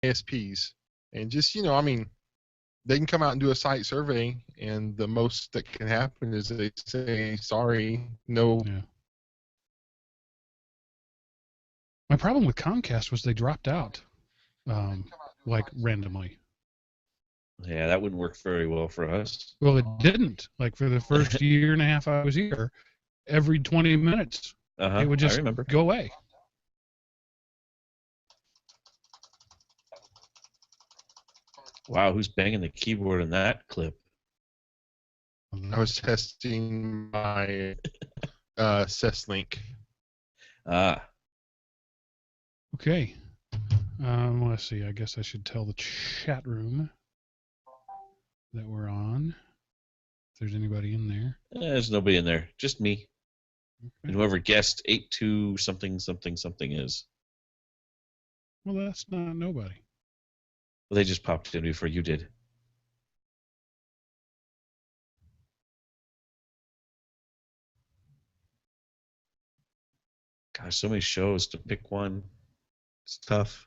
ISPs, and just I mean, they can come out and do a site survey, and the most that can happen is they say sorry, no. Yeah. My problem with Comcast was they dropped out, like randomly. Yeah, that wouldn't work very well for us. Well, it didn't. Like for the first year and a half I was here, every 20 minutes it would just go away. Wow, who's banging the keyboard in that clip? I was testing my SESLink. Okay. Let's see. I guess I should tell the chat room that we're on. If there's anybody in there. There's nobody in there. Just me. Okay. And whoever guessed 82 something is. Well, that's not nobody. Well, they just popped in before you did. Gosh, so many shows to pick one. It's tough.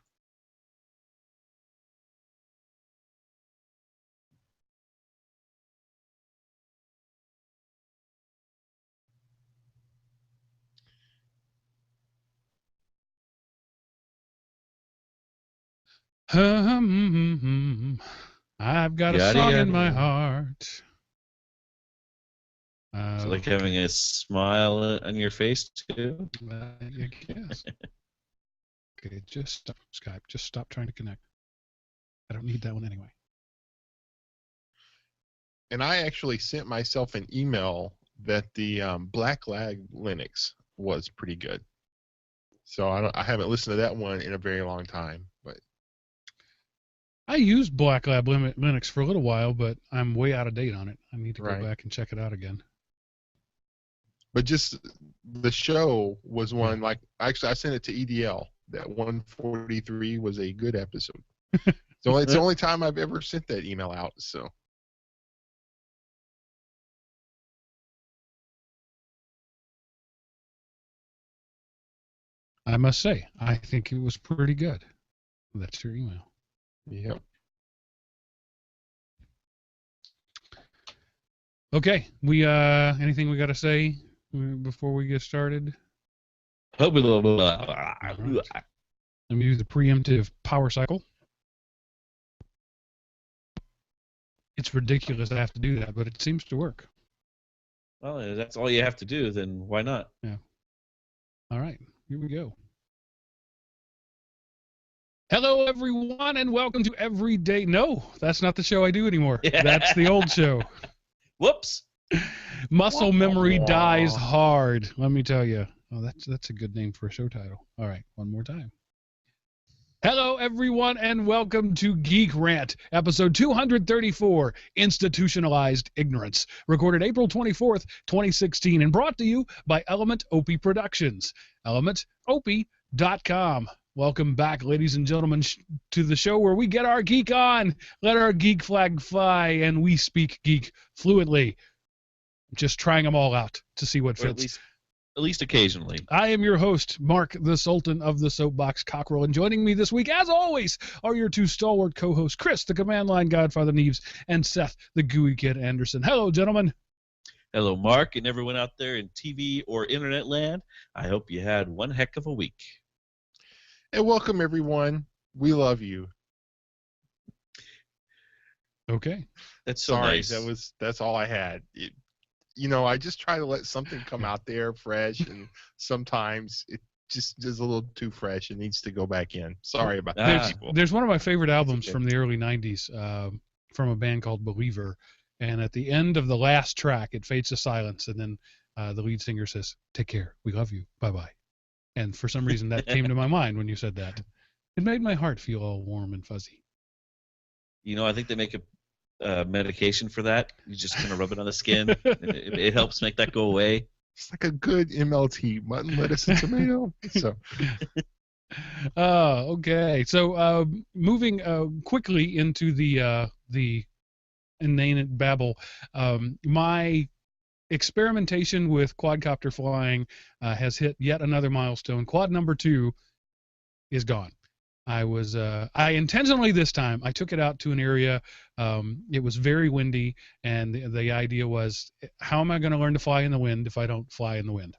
I've got a song in my heart. Is it like having a smile on your face too? I guess. Okay, just stop, Skype. Just stop trying to connect. I don't need that one anyway. And I actually sent myself an email that the Black Lag Linux was pretty good. So I haven't listened to that one in a very long time, but I used Black Lab Linux for a little while, but I'm way out of date on it. I need to go back and check it out again. But just the show was one, like, actually I sent it to EDL. That 143 was a good episode. So it's the only time I've ever sent that email out. So I must say, I think it was pretty good. That's your email. Yep. Okay, we anything we got to say before we get started? Right. Let me do the preemptive power cycle. It's ridiculous to have to do that, but it seems to work. Well, if that's all you have to do, then why not? Yeah. All right, here we go. Hello, everyone, and welcome to Everyday. No, that's not the show I do anymore. That's the old show. Whoops. Muscle memory dies hard. Let me tell you. Oh, that's a good name for a show title. All right, one more time. Hello, everyone, and welcome to GeekRant, episode 234, Institutionalized Ignorance, recorded April 24th, 2016, and brought to you by Element Opie Productions, elementopie.com. Welcome back, ladies and gentlemen, to the show where we get our geek on, let our geek flag fly, and we speak geek fluently. Just trying them all out to see what fits. At least occasionally. I am your host, Mark, the Sultan of the Soapbox Cockerel, and joining me this week, as always, are your two stalwart co-hosts, Chris, the Command Line Godfather Neves, and Seth, the Gooey Kid Anderson. Hello, gentlemen. Hello, Mark, and everyone out there in TV or internet land. I hope you had one heck of a week. And welcome, everyone. We love you. Okay. That's so Sorry, nice. that's all I had. I just try to let something come out there fresh, and sometimes it just is a little too fresh. It needs to go back in. Sorry about that, people. There's one of my favorite albums from the early 90s from a band called Believer, and at the end of the last track, it fades to silence, and then the lead singer says, "Take care. We love you. Bye-bye." And for some reason, that came to my mind when you said that. It made my heart feel all warm and fuzzy. I think they make a medication for that. You just kind of rub it on the skin. It helps make that go away. It's like a good MLT, mutton, lettuce, and tomato. So, okay. So moving quickly into the inane babble, my experimentation with quadcopter flying has hit yet another milestone. Quad number 2 is gone. I intentionally this time I took it out to an area. It was very windy, and the idea was, how am I going to learn to fly in the wind if I don't fly in the wind?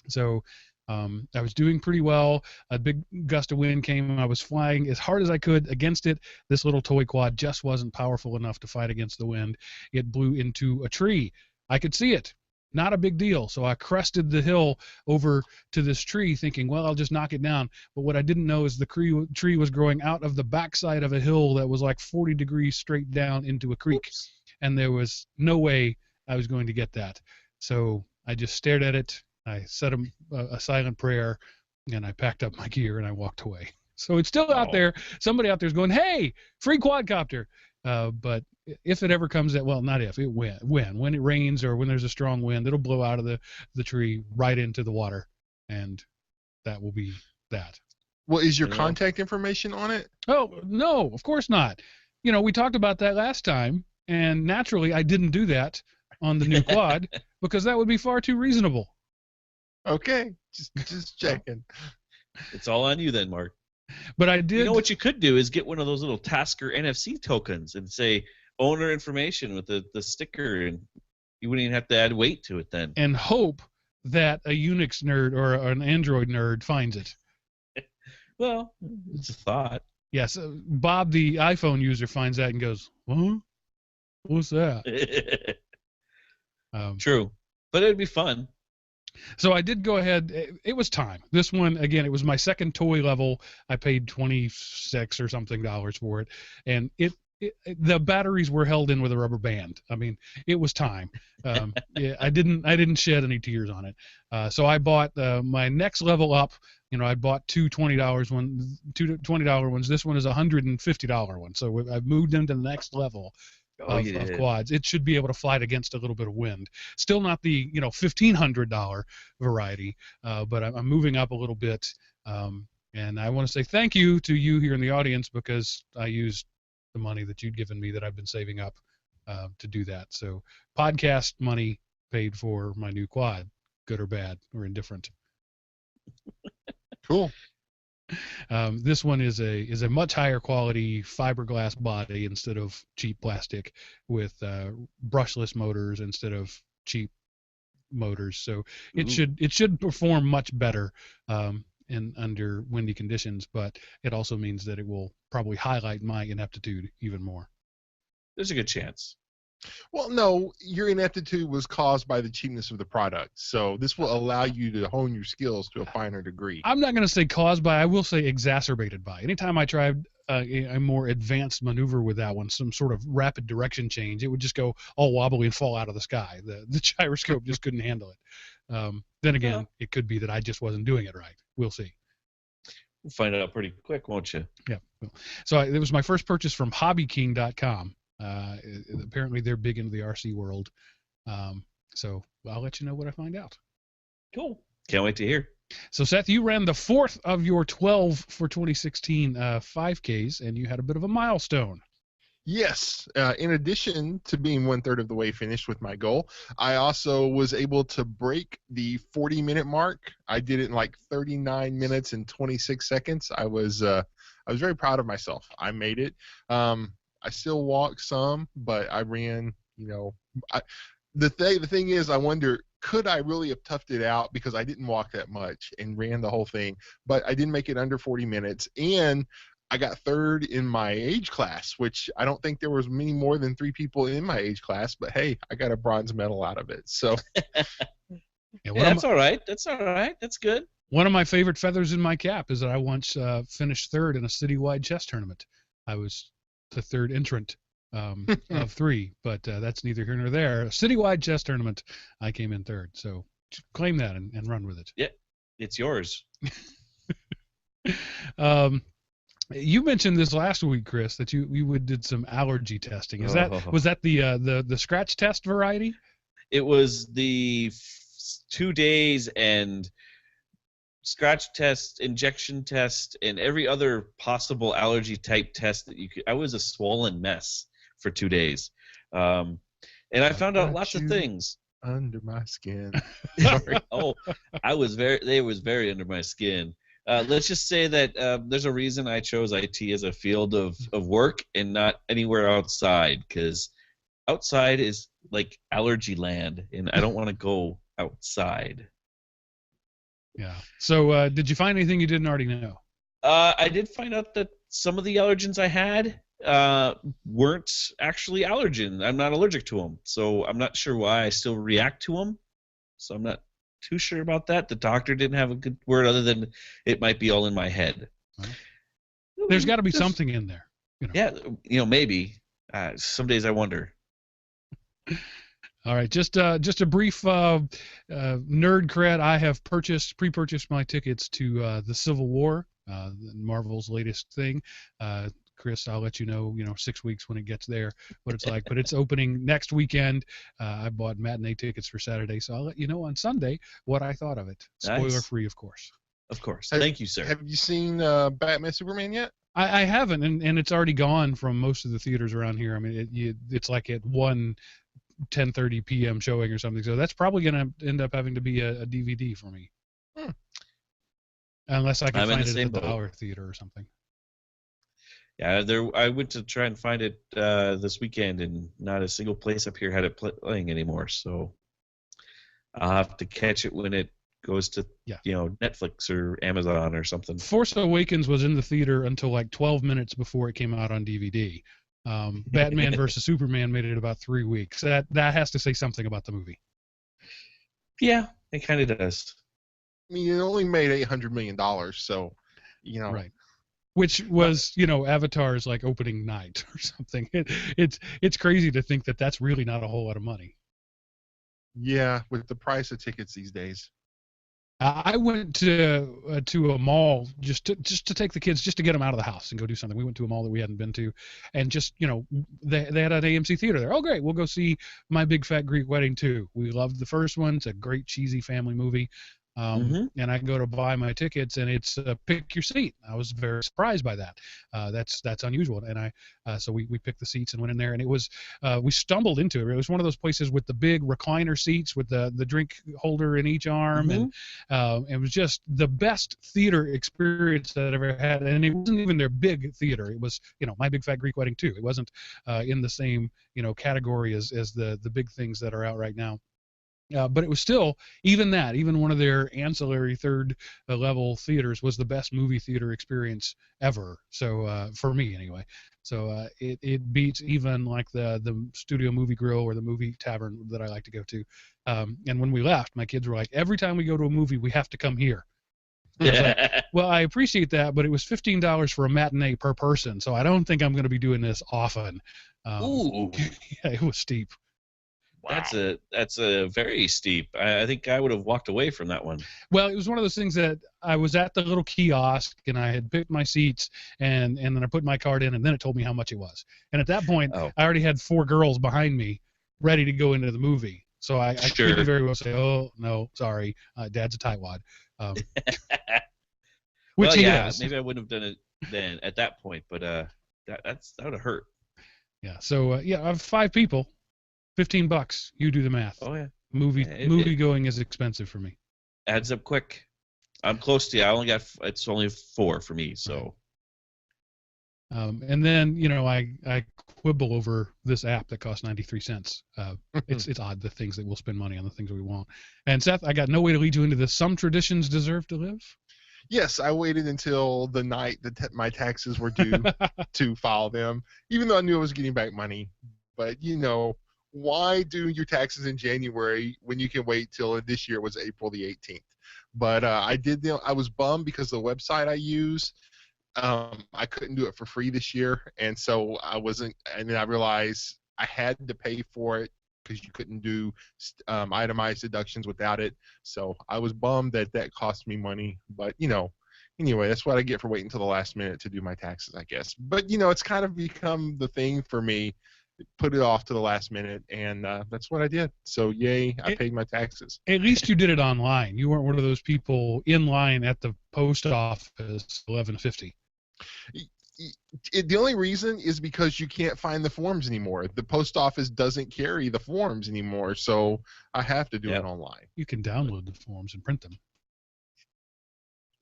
So I was doing pretty well. A big gust of wind came, and I was flying as hard as I could against it. This little toy quad just wasn't powerful enough to fight against the wind. It blew into a tree. I could see it. Not a big deal. So I crested the hill over to this tree thinking, well, I'll just knock it down. But what I didn't know is the tree was growing out of the backside of a hill that was like 40 degrees straight down into a creek. Oops. And there was no way I was going to get that. So I just stared at it. I said a silent prayer, and I packed up my gear and I walked away. So it's still out there. Somebody out there is going, hey, free quadcopter. But if it ever comes that, well, not if, it when it rains or when there's a strong wind, it'll blow out of the tree right into the water, and that will be that. Well, is your contact information on it? Oh, no, of course not. You know, we talked about that last time, and naturally I didn't do that on the new quad because that would be far too reasonable. Okay, just checking. It's all on you then, Mark. But I did. You know what you could do is get one of those little Tasker NFC tokens and say owner information with the sticker, and you wouldn't even have to add weight to it then. And hope that a Unix nerd or an Android nerd finds it. Well, it's a thought. Yes, Bob, the iPhone user, finds that and goes, "Huh? What's that?" True, but it'd be fun. So I did go ahead. It was time. This one, again, it was my second toy level. I paid $26 or something for it, and the batteries were held in with a rubber band. I mean, it was time. Yeah, I didn't shed any tears on it. So I bought my next level up. You know, I bought two $20 ones. This one is a $150 one. So I've moved into the next level. Of quads. It should be able to fight against a little bit of wind. Still not the $1,500 variety, but I'm moving up a little bit. And I want to say thank you to you here in the audience, because I used the money that you'd given me that I've been saving up to do that. So podcast money paid for my new quad, good or bad or indifferent. Cool. This one is a much higher quality fiberglass body instead of cheap plastic, with brushless motors instead of cheap motors. So it should perform much better under windy conditions, but it also means that it will probably highlight my ineptitude even more. There's a good chance. Well, no, your ineptitude was caused by the cheapness of the product. So this will allow you to hone your skills to a finer degree. I'm not going to say caused by, I will say exacerbated by. Anytime I tried a more advanced maneuver with that one, some sort of rapid direction change, it would just go all wobbly and fall out of the sky. The gyroscope just couldn't handle it. Then again, it could be that I just wasn't doing it right. We'll see. We'll find out pretty quick, won't you? Yeah. So it was my first purchase from hobbyking.com. Apparently they're big into the RC world. So I'll let you know what I find out. Cool. Can't wait to hear. So Seth, you ran the fourth of your 12 for 2016 5Ks, and you had a bit of a milestone. Yes. In addition to being 1/3 of the way finished with my goal, I also was able to break the 40-minute mark. I did it in like 39 minutes and 26 seconds. I was very proud of myself. I made it. I still walked some, but I ran, the thing is, I wonder, could I really have toughed it out, because I didn't walk that much and ran the whole thing, but I didn't make it under 40 minutes, and I got third in my age class, which I don't think there was many more than 3 people in my age class, but hey, I got a bronze medal out of it. So that's all right. That's all right. That's good. One of my favorite feathers in my cap is that I once finished third in a citywide chess tournament. I was the third entrant of 3, but that's neither here nor there. A citywide chess tournament, I came in third. So claim that and run with it. Yeah, it's yours. You mentioned this last week, Chris, that you did some allergy testing. Was that the scratch test variety? It was the 2 days and scratch test, injection test, and every other possible allergy type test that you could. I was a swollen mess for 2 days, and I found out lots of things under my skin. Oh, they was very under my skin. Let's just say that there's a reason I chose IT as a field of work and not anywhere outside, because outside is like allergy land, and I don't want to go outside. Yeah. So did you find anything you didn't already know? I did find out that some of the allergens I had weren't actually allergen. I'm not allergic to them, so I'm not sure why I still react to them. So I'm not too sure about that. The doctor didn't have a good word other than it might be all in my head. Well, there's got to be something in there. Yeah, maybe. Some days I wonder. All right, just a brief nerd cred. I have pre-purchased my tickets to the Civil War, Marvel's latest thing. Chris, I'll let you know, 6 weeks when it gets there, what it's like. But it's opening next weekend. I bought matinee tickets for Saturday, so I'll let you know on Sunday what I thought of it. Spoiler free, of course. Of course. Thank you, sir. Have you seen Batman Superman yet? I haven't, and it's already gone from most of the theaters around here. I mean, it's like at 10:30 p.m. showing or something. So that's probably going to end up having to be a DVD for me. Unless I can find it at the Dollar Theater or something. Yeah, I went to try and find it this weekend, and not a single place up here had it playing anymore. So I'll have to catch it when it goes to Netflix or Amazon or something. Force Awakens was in the theater until like 12 minutes before it came out on DVD. Batman versus Superman made it about 3 weeks. That has to say something about the movie. Yeah, it kind of does. I mean, it only made $800 million, so right. Which was Avatar's like opening night or something. It's crazy to think that that's really not a whole lot of money. Yeah, with the price of tickets these days. I went to a mall just to take the kids, just to get them out of the house and go do something. We went to a mall that we hadn't been to, and just they had an AMC theater there. Oh great, we'll go see My Big Fat Greek Wedding 2. We loved the first one. It's a great cheesy family movie. And I go to buy my tickets, and it's pick your seat. I was very surprised by that. That's unusual. And so we picked the seats and went in there, and it was we stumbled into it. It was one of those places with the big recliner seats with the drink holder in each arm, and it was just the best theater experience that I've ever had. And it wasn't even their big theater. It was My Big Fat Greek Wedding 2. It wasn't in the same category as the big things that are out right now. But it was still, even one of their ancillary third level theaters was the best movie theater experience ever. So for me anyway. So it beats even like the Studio Movie Grill or the movie tavern that I like to go to. And when we left, my kids were like, every time we go to a movie, we have to come here. Like, well, I appreciate that, but it was $15 for a matinee per person, so I don't think I'm going to be doing this often. Ooh. Yeah, it was steep. Wow. That's a very steep. I think I would have walked away from that one. Well, it was one of those things that I was at the little kiosk and I had picked my seats and then I put my card in and then it told me how much it was. And at that point, I already had 4 girls behind me ready to go into the movie. So I couldn't very well say, "Oh no, sorry, Dad's a tightwad." Which he is. Maybe I wouldn't have done it then at that point, but that would have hurt. Yeah. So I have 5 people. $15. You do the math. Oh yeah. Movie going is expensive for me. Adds up quick. I'm close to you. It's only 4 for me. So. And then I quibble over this app that costs 93 cents. It's odd, the things that we'll spend money on, the things we want. And Seth, I got no way to lead you into this. Some traditions deserve to live. Yes, I waited until the night that my taxes were due to file them, even though I knew I was getting back money. But why do your taxes in January when you can wait till this year was April the 18th? But I did. I was bummed because the website I use, I couldn't do it for free this year, and so I wasn't. And then I realized I had to pay for it because you couldn't do itemized deductions without it. So I was bummed that cost me money. But anyway, that's what I get for waiting until the last minute to do my taxes, I guess. But it's kind of become the thing for me. Put it off to the last minute, and that's what I did. So yay, I paid my taxes. At least you did it online. You weren't one of those people in line at the post office 11:50. The only reason is because you can't find the forms anymore. The post office doesn't carry the forms anymore, so I have to do it online. You can download the forms and print them.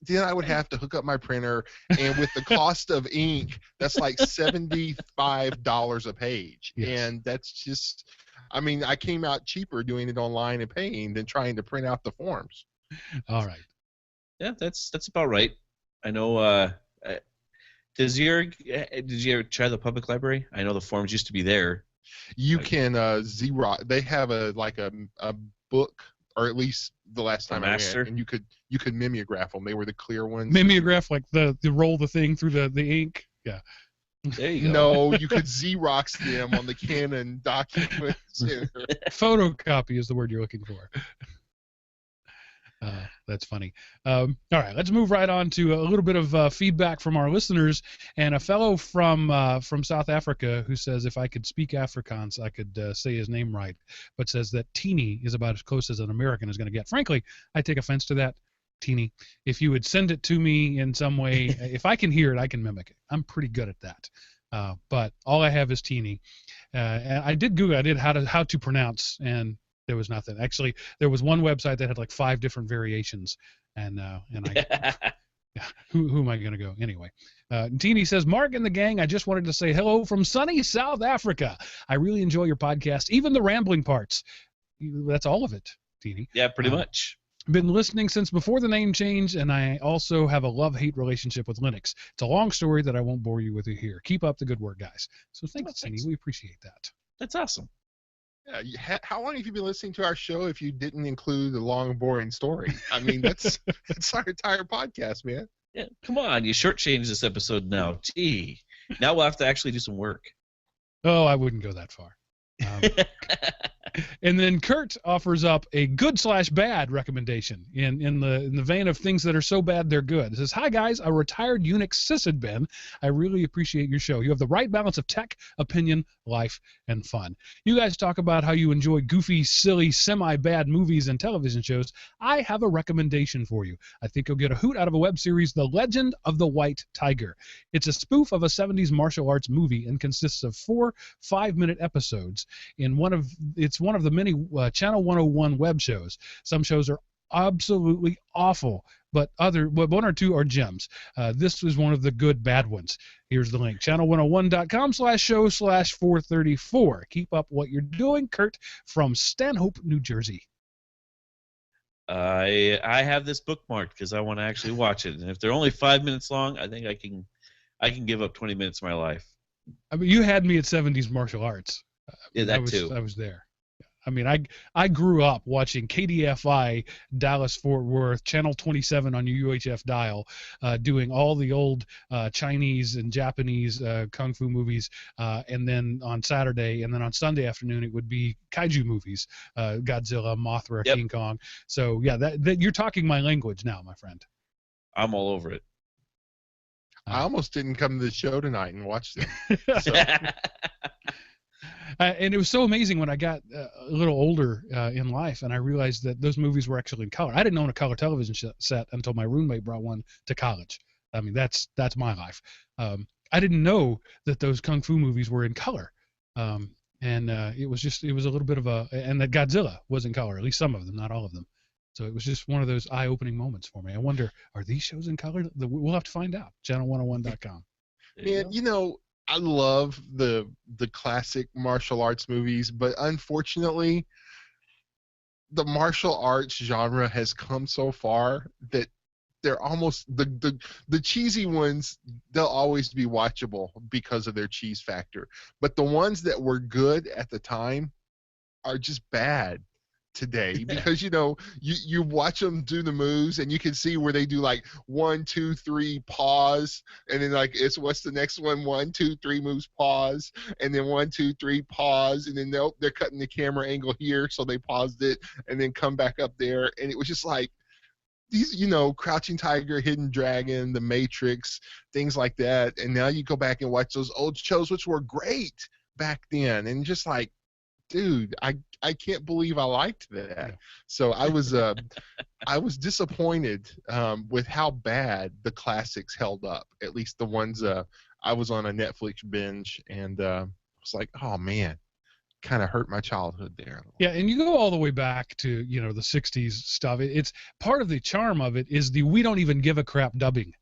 then I would have to hook up my printer, and with the cost of ink, that's like $75 a page. Yes. And that's just, I mean, I came out cheaper doing it online and paying than trying to print out the forms. All right. Yeah, that's about right. I know. Did you ever try the public library? I know the forms used to be there. You can Xerox. They have a book, or at least the last time I went, and you could mimeograph them. They were the clear ones. Mimeograph, like the roll the thing through the ink. Yeah. There you go. No, you could Xerox them on the Canon document center. Photocopy is the word you're looking for. That's funny. All right, let's move right on to a little bit of feedback from our listeners, and a fellow from South Africa who says if I could speak Afrikaans, I could say his name right, but says that teeny is about as close as an American is going to get. Frankly, I take offense to that, teeny. If you would send it to me in some way, if I can hear it, I can mimic it. I'm pretty good at that. But all I have is teeny. And I did Google. I did how to pronounce, and there was nothing. Actually, there was one website that had like 5 different variations, and I, who am I going to go anyway? Teeny says, Mark and the gang, I just wanted to say hello from sunny South Africa. I really enjoy your podcast, even the rambling parts. That's all of it, Teeny. Yeah, pretty much. Been listening since before the name change, and I also have a love-hate relationship with Linux. It's a long story that I won't bore you with here. Keep up the good work, guys. So thanks, Teeny. We appreciate that. That's awesome. Yeah, how long have you been listening to our show if you didn't include the long, boring story? I mean, that's our entire podcast, man. Yeah, come on, you shortchanged this episode now. Gee, now we'll have to actually do some work. Oh, I wouldn't go that far. And then Kurt offers up a good/bad recommendation in the vein of things that are so bad they're good. It says, "Hi guys, a retired Unix sysadmin. I really appreciate your show. You have the right balance of tech, opinion, life, and fun. You guys talk about how you enjoy goofy, silly, semi-bad movies and television shows. I have a recommendation for you. I think you'll get a hoot out of a web series, The Legend of the White Tiger. It's a spoof of a 70s martial arts movie and consists of 4 5-minute episodes. It's one of the many Channel 101 web shows. Some shows are absolutely awful, but 1 or 2 are gems. This was one of the good bad ones. Here's the link, channel101.com/show/434. Keep up what you're doing, Kurt from Stanhope, New Jersey." I have this bookmarked because I want to actually watch it, and if they're only 5 minutes long, I think I can give up 20 minutes of my life. I mean, you had me at 70s martial arts. Yeah, that too. I was there. I mean, I grew up watching KDFI, Dallas Fort Worth, Channel 27 on your UHF dial, doing all the old Chinese and Japanese kung fu movies, and then on Saturday, and then on Sunday afternoon it would be kaiju movies, Godzilla, Mothra, Yep. King Kong. So yeah, that you're talking my language now, my friend. I'm all over it. I almost didn't come to the show tonight and watch them. So. And it was so amazing when I got a little older in life, and I realized that those movies were actually in color. I didn't own a color television set until my roommate brought one to college. I mean, that's my life. I didn't know that those kung fu movies were in color, and it was a little bit of and that Godzilla was in color, at least some of them, not all of them. So it was just one of those eye-opening moments for me. I wonder, are these shows in color? We'll have to find out. Channel101.com. Man, I love the classic martial arts movies, but unfortunately, the martial arts genre has come so far that they're almost the cheesy ones. They'll always be watchable because of their cheese factor, but the ones that were good at the time are just bad today because you watch them do the moves and you can see where they do like 1 2 3 pause, and then like it's what's the next one, 1 2 3 moves, pause, and then 1 2 3 pause, and then they're cutting the camera angle here so they paused it and then come back up there, and it was just like these Crouching Tiger, Hidden Dragon, The Matrix, things like that. And now you go back and watch those old shows which were great back then, and just like, dude, I can't believe I liked that. Yeah. So I was disappointed with how bad the classics held up. At least the ones I was on a Netflix binge, and I was like, oh man, kind of hurt my childhood there. Yeah, and you go all the way back to the '60s stuff. It's part of the charm of it is the we don't even give a crap dubbing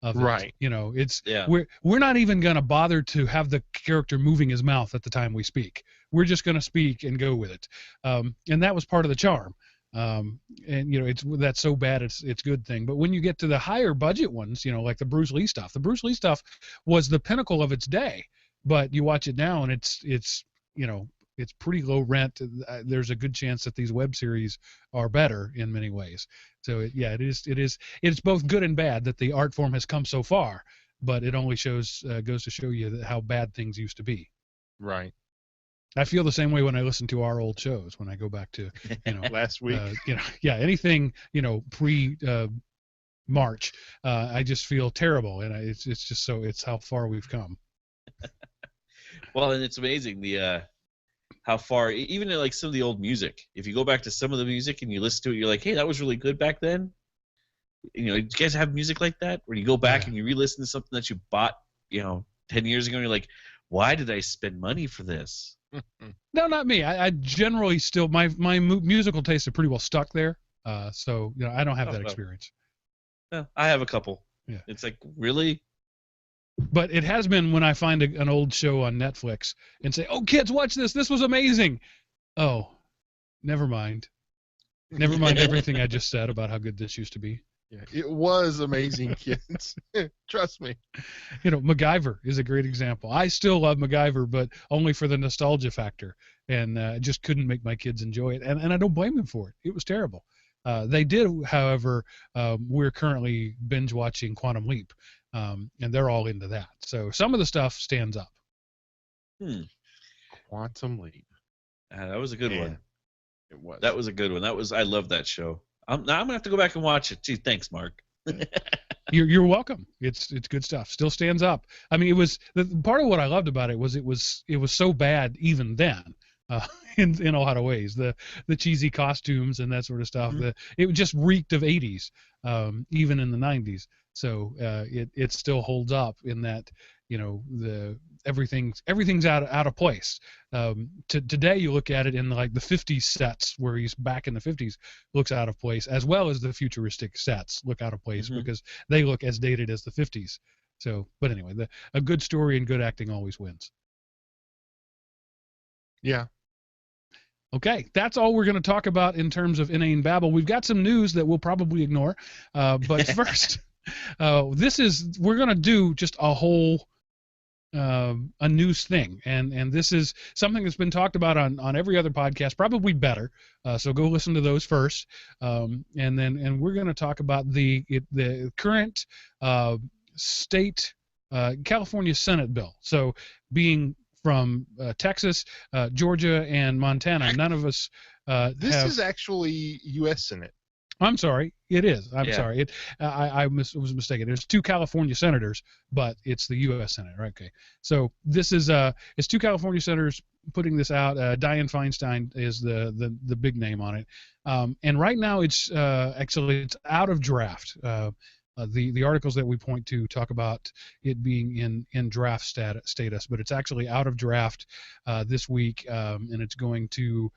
of it. Right. It's Yeah. we're not even going to bother to have the character moving his mouth at the time we speak. We're just going to speak and go with it, and that was part of the charm. And that's so bad it's good thing. But when you get to the higher budget ones, like the Bruce Lee stuff was the pinnacle of its day. But you watch it now and it's pretty low rent. There's a good chance that these web series are better in many ways. So it's both good and bad that the art form has come so far, but it only goes to show you how bad things used to be. Right. I feel the same way when I listen to our old shows, when I go back to last week. Anything pre March, I just feel terrible, and it's just it's how far we've come. Well, and it's amazing how far, even in like some of the old music, if you go back to some of the music and you listen to it, you're like, hey, that was really good back then. Do you guys have music like that? Where you go back and you re-listen to something that you bought, 10 years ago, and you're like, why did I spend money for this? No, not me. I generally still, my musical tastes are pretty well stuck there. So, I don't have that experience. Yeah, I have a couple. Yeah. It's like, really? But it has been when I find an old show on Netflix and say, "Oh, kids, watch this. This was amazing." Oh, never mind. Never mind everything I just said about how good this used to be. Yeah, it was amazing, kids. Trust me. MacGyver is a great example. I still love MacGyver, but only for the nostalgia factor, and just couldn't make my kids enjoy it. And I don't blame them for it. It was terrible. They did, however, we're currently binge watching Quantum Leap. And they're all into that. So some of the stuff stands up. Quantum Leap. That was a good one. It was. That was a good one. I love that show. Now I'm gonna have to go back and watch it. Gee, thanks, Mark. You're welcome. It's good stuff. Still stands up. I mean, it was part of what I loved about it was it was so bad even then. In a lot of ways, the cheesy costumes and that sort of stuff. Mm-hmm. It just reeked of '80s, even in the '90s. So it still holds up in that everything's out of place. Today you look at it in like the '50s sets where he's back in the '50s looks out of place, as well as the futuristic sets look out of place because they look as dated as the '50s. So, but anyway, a good story and good acting always wins. Yeah. Okay, that's all we're going to talk about in terms of Inane Babble. We've got some news that we'll probably ignore, but first, we're going to do just a whole a news thing, and this is something that's been talked about on every other podcast, probably better. So go listen to those first, and we're going to talk about the current state California Senate bill. So being from Texas, Georgia, and Montana. None of us This is actually U.S. Senate. I'm sorry. It is. I'm sorry. I was mistaken. There's 2 California senators, but it's the U.S. Senate. Right? Okay. So this is it's 2 California senators putting this out. Dianne Feinstein is the big name on it. And right now it's it's out of draft. The articles that we point to talk about it being in draft status, but it's actually out of draft this week, and it's going to.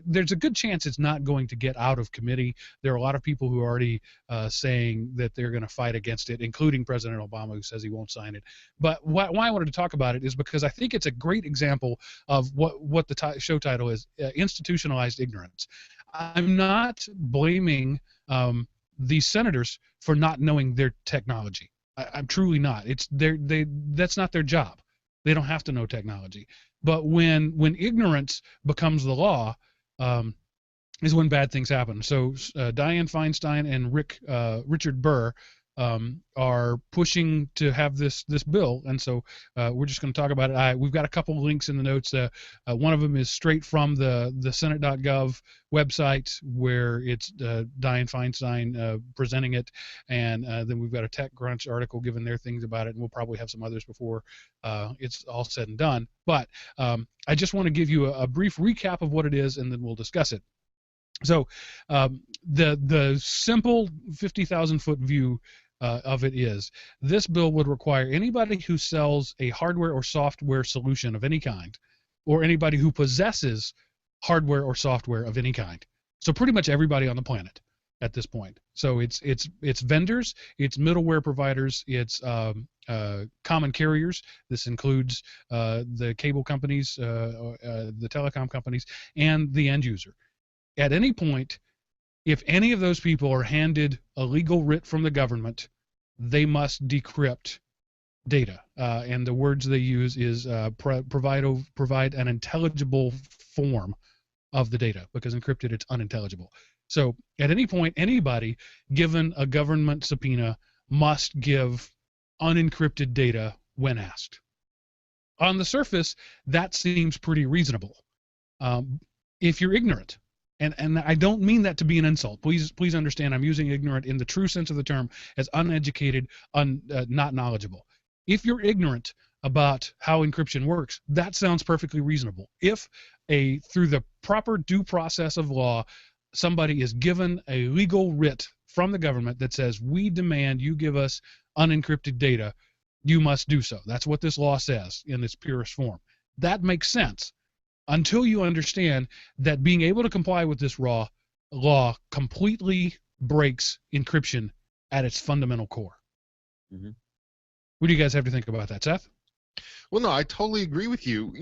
There's a good chance it's not going to get out of committee. There are a lot of people who are already saying that they're going to fight against it, including President Obama, who says he won't sign it. But why I wanted to talk about it is because I think it's a great example of what the show title is: institutionalized ignorance. I'm not blaming these senators for not knowing their technology. I'm truly not. That's not their job. They don't have to know technology. But when ignorance becomes the law, is when bad things happen. So Dianne Feinstein and Richard Burr are pushing to have this bill, and so we're just going to talk about it. We've got a couple of links in the notes. One of them is straight from the Senate.gov website, where it's Dianne Feinstein presenting it, and then we've got a TechCrunch article giving their things about it, and we'll probably have some others before it's all said and done. But I just want to give you a brief recap of what it is, and then we'll discuss it. So the simple 50,000-foot view of it is this bill would require anybody who sells a hardware or software solution of any kind or anybody who possesses hardware or software of any kind. So pretty much everybody on the planet at this point. So it's vendors, it's middleware providers, it's common carriers. This includes the cable companies, the telecom companies, and the end user. At any point, if any of those people are handed a legal writ from the government, they must decrypt data. And the words they use is provide an intelligible form of the data, because encrypted it's unintelligible. So at any point, anybody given a government subpoena must give unencrypted data when asked. On the surface, that seems pretty reasonable. If you're ignorant, and I don't mean that to be an insult. Please understand, I'm using ignorant in the true sense of the term as uneducated, not knowledgeable. If you're ignorant about how encryption works, that sounds perfectly reasonable. If through the proper due process of law, somebody is given a legal writ from the government that says, we demand you give us unencrypted data, you must do so. That's what this law says in its purest form. That makes sense until you understand that being able to comply with this law completely breaks encryption at its fundamental core. Mm-hmm. What do you guys have to think about that, Seth? Well, no, I totally agree with you.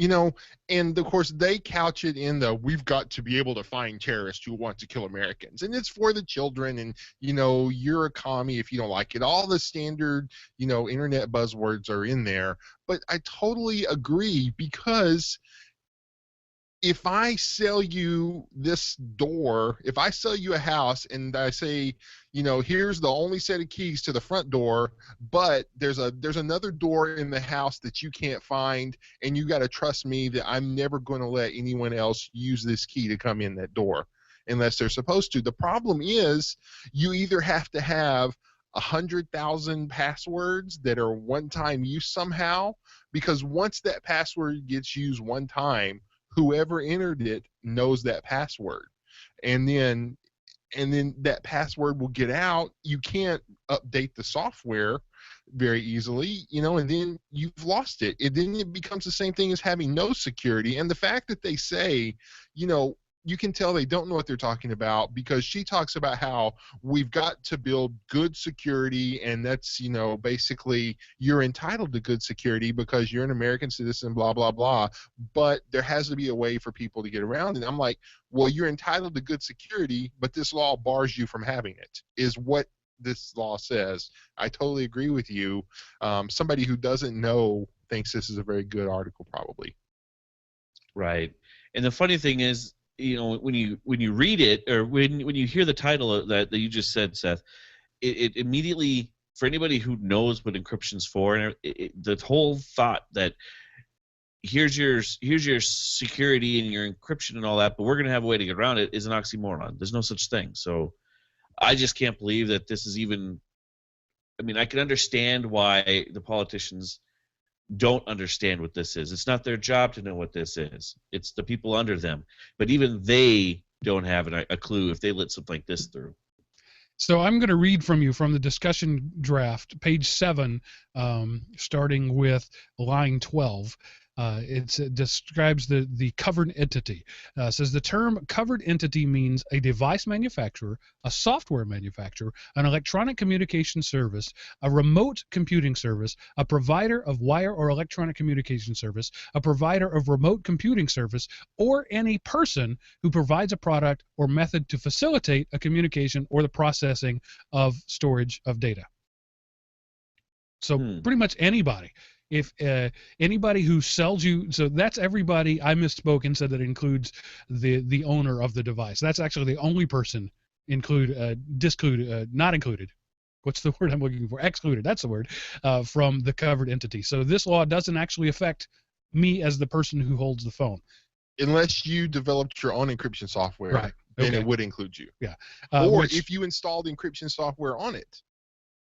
And of course they couch it in we've got to be able to find terrorists who want to kill Americans, and it's for the children, and you're a commie if you don't like it. All the standard internet buzzwords are in there, but I totally agree, because if I sell you this door, if I sell you a house and I say, here's the only set of keys to the front door, but there's another door in the house that you can't find, and you got to trust me that I'm never going to let anyone else use this key to come in that door unless they're supposed to. The problem is you either have to have 100,000 passwords that are one-time use somehow, because once that password gets used one time, whoever entered it knows that password, and then that password will get out. You can't update the software very easily, and then you've lost it. Then it becomes the same thing as having no security. And the fact that they say, you can tell they don't know what they're talking about, because she talks about how we've got to build good security, and that's, basically you're entitled to good security because you're an American citizen, blah, blah, blah, but there has to be a way for people to get around it. I'm like, well, you're entitled to good security, but this law bars you from having it, is what this law says. I totally agree with you. Somebody who doesn't know thinks this is a very good article, probably. Right. And the funny thing is, when you read it, or when you hear the title that you just said, Seth, it immediately, for anybody who knows what encryption's for, and the whole thought that here's your security and your encryption and all that, but we're going to have a way to get around it, is an oxymoron. There's no such thing. So I just can't believe that this is even. I mean, I can understand why the politicians don't understand what this is. It's not their job to know what this is. It's the people under them. But even they don't have a clue if they let something like this through. So I'm going to read from you from the discussion draft, page 7, starting with line 12. It describes the covered entity. Says the term covered entity means a device manufacturer, a software manufacturer, an electronic communication service, a remote computing service, a provider of wire or electronic communication service, a provider of remote computing service, or any person who provides a product or method to facilitate a communication or the processing of storage of data. So pretty much anybody. If anybody who sells you, so that's everybody. I misspoke and said that includes the owner of the device. That's actually the only person not included. What's the word I'm looking for? Excluded. That's the word from the covered entity. So this law doesn't actually affect me as the person who holds the phone. Unless you developed your own encryption software, right? Then it would include you. Yeah. Or if you installed encryption software on it,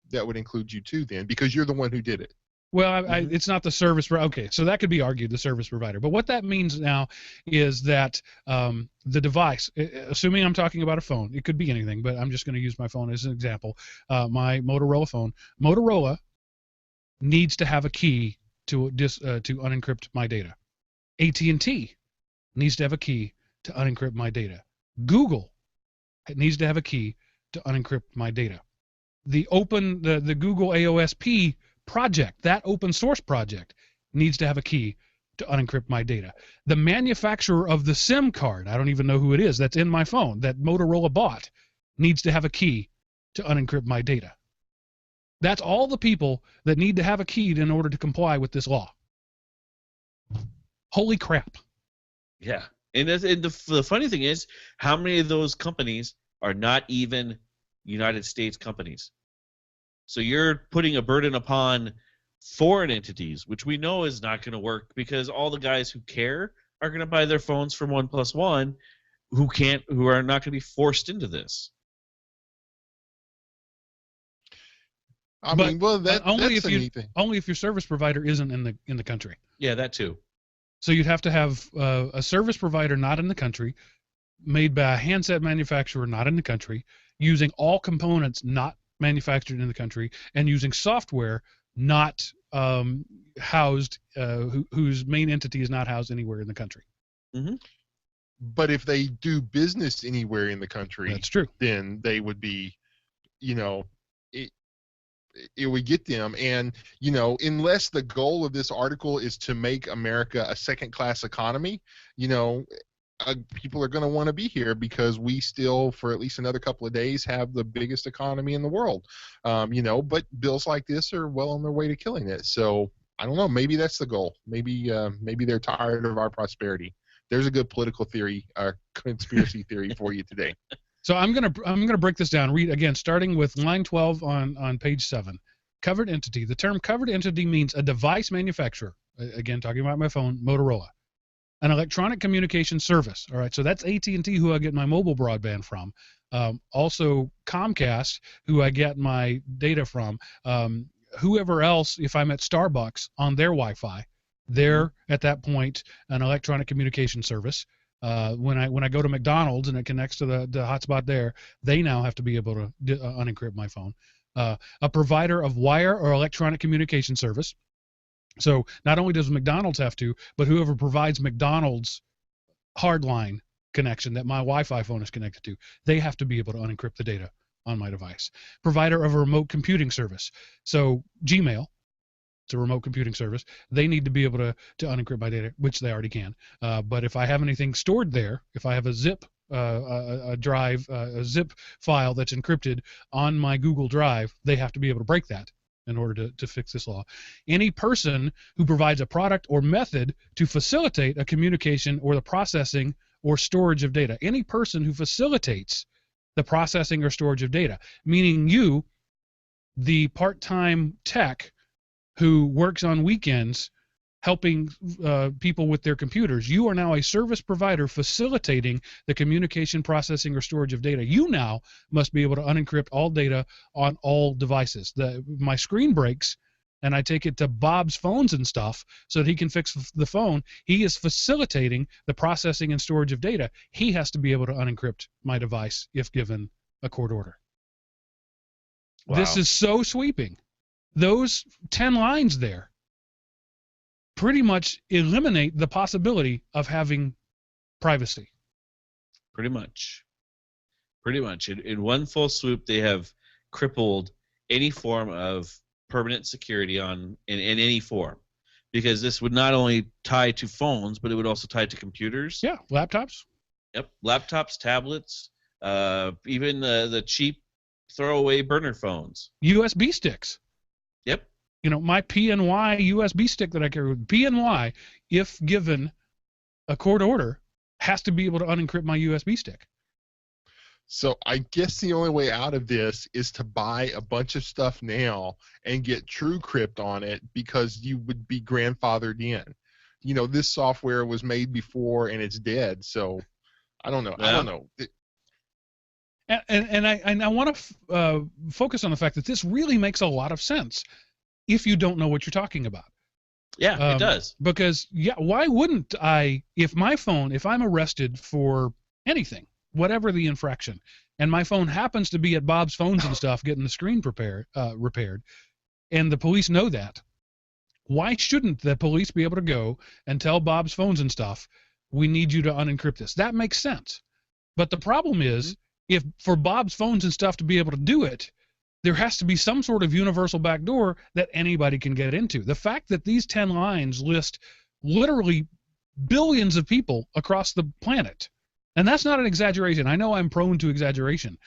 that would include you too then, because you're the one who did it. Well, it's not the service. Okay, so that could be argued, the service provider. But what that means now is that the device, assuming I'm talking about a phone, it could be anything, but I'm just going to use my phone as an example. My Motorola phone. Motorola needs to have a key to unencrypt my data. AT&T needs to have a key to unencrypt my data. Google needs to have a key to unencrypt my data. The Google AOSP project, that open source project, needs to have a key to unencrypt my data. The manufacturer of the SIM card, I don't even know who it is, that's in my phone, that Motorola bought, needs to have a key to unencrypt my data. That's all the people that need to have a key in order to comply with this law. Holy crap. Yeah. And the funny thing is, how many of those companies are not even United States companies? So you're putting a burden upon foreign entities, which we know is not going to work, because all the guys who care are going to buy their phones from 1+1 who are not going to be forced into this. I mean, well, that's a neat thing. Only if your service provider isn't in the country. Yeah, that too. So you'd have to have a service provider not in the country, made by a handset manufacturer not in the country, using all components not manufactured in the country, and using software not housed, whose main entity is not housed anywhere in the country. Mm-hmm. But if they do business anywhere in the country, that's true. Then they would be, it would get them. And, unless the goal of this article is to make America a second-class economy, people are going to want to be here because we still, for at least another couple of days, have the biggest economy in the world. But bills like this are well on their way to killing it. So I don't know. Maybe that's the goal. Maybe they're tired of our prosperity. There's a good political theory, conspiracy theory for you today. So I'm gonna break this down. Read again, starting with line 12 on page 7. Covered entity. The term covered entity means a device manufacturer. Again, talking about my phone, Motorola. An electronic communication service. All right, so that's AT&T, who I get my mobile broadband from. Also Comcast, who I get my data from. Whoever else, if I'm at Starbucks on their Wi-Fi, they're at that point an electronic communication service. When I go to McDonald's and it connects to the hotspot there, they now have to be able to unencrypt my phone. A provider of wire or electronic communication service. So not only does McDonald's have to, but whoever provides McDonald's hardline connection that my Wi-Fi phone is connected to, they have to be able to unencrypt the data on my device. Provider of a remote computing service. So Gmail, it's a remote computing service. They need to be able to unencrypt my data, which they already can. But if I have anything stored there, if I have a zip drive, a zip file that's encrypted on my Google Drive, they have to be able to break that in order to fix this law. Any person who provides a product or method to facilitate a communication or the processing or storage of data. Any person who facilitates the processing or storage of data, meaning you, the part-time tech who works on weekends helping people with their computers. You are now a service provider facilitating the communication, processing, or storage of data. You now must be able to unencrypt all data on all devices. My screen breaks, and I take it to Bob's phones and stuff so that he can fix the phone. He is facilitating the processing and storage of data. He has to be able to unencrypt my device if given a court order. Wow. This is so sweeping. Those 10 lines there pretty much eliminate the possibility of having privacy. Pretty much. In one full swoop, they have crippled any form of permanent security in any form. Because this would not only tie to phones, but it would also tie to computers. Yeah, laptops. Yep, laptops, tablets, even the cheap throwaway burner phones. USB sticks. Yep. My PNY USB stick that I carry with PNY, if given a court order, has to be able to unencrypt my USB stick. So I guess the only way out of this is to buy a bunch of stuff now and get TrueCrypt on it, because you would be grandfathered in. This software was made before and it's dead. So I don't know. Yeah. I don't know. And I want to focus on the fact that this really makes a lot of sense if you don't know what you're talking about. Yeah, it does. Because, why wouldn't I, if I'm arrested for anything, whatever the infraction, and my phone happens to be at Bob's Phones and stuff getting the screen repaired, and the police know that, Why shouldn't the police be able to go and tell Bob's phones and stuff, we need you to unencrypt this? That makes sense. But the problem is, if for Bob's phones and stuff to be able to do it, there has to be some sort of universal backdoor that anybody can get into. The fact that these 10 lines list literally billions of people across the planet, and that's not an exaggeration. I know I'm prone to exaggeration,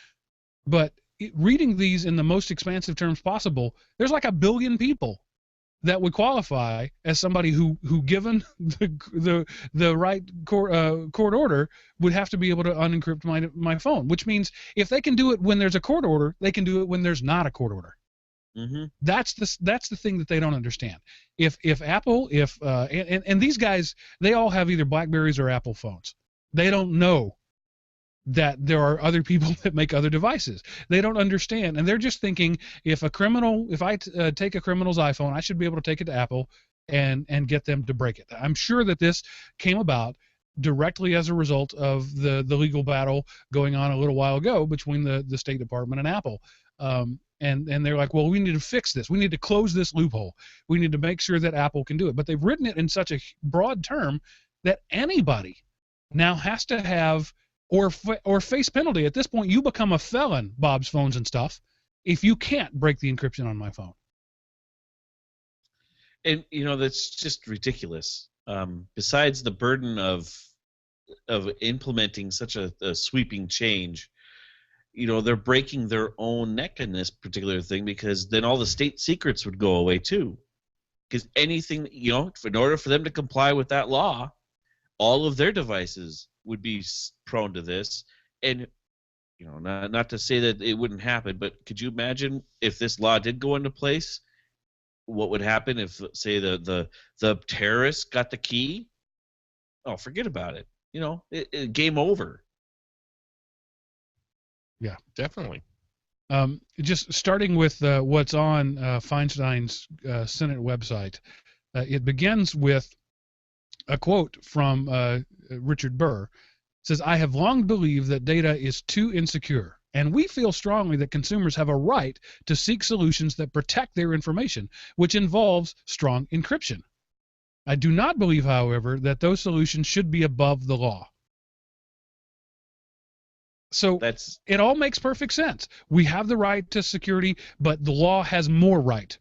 but reading these in the most expansive terms possible, there's like 1 billion people that would qualify as somebody who given the right court order, would have to be able to unencrypt my phone. Which means if they can do it when there's a court order, they can do it when there's not a court order. Mm-hmm. That's the thing that they don't understand. If Apple, and these guys, they all have either BlackBerries or Apple phones. They don't know that there are other people that make other devices. They don't understand, and they're just thinking, if I take a criminal's iPhone, I should be able to take it to Apple and get them to break it. I'm sure that this came about directly as a result of the legal battle going on a little while ago between the State Department and Apple. And they're like, well, we need to fix this. We need to close this loophole. We need to make sure that Apple can do it. But they've written it in such a broad term that anybody now has to have or face penalty. At this point, you become a felon, Bob's phones and stuff, if you can't break the encryption on my phone. And that's just ridiculous. Besides the burden of implementing such a sweeping change, they're breaking their own neck in this particular thing, because then all the state secrets would go away too. Because anything, in order for them to comply with that law, all of their devices would be prone to this. And not to say that it wouldn't happen, but could you imagine if this law did go into place, what would happen if, say, the terrorists got the key? Oh, forget about it. Game over. Yeah, definitely. Just starting with what's on Feinstein's Senate website, it begins with a quote from Richard Burr. It says, "I have long believed that data is too insecure, and we feel strongly that consumers have a right to seek solutions that protect their information, which involves strong encryption. I do not believe, however, that those solutions should be above the law." So it all makes perfect sense. We have the right to security, but the law has more right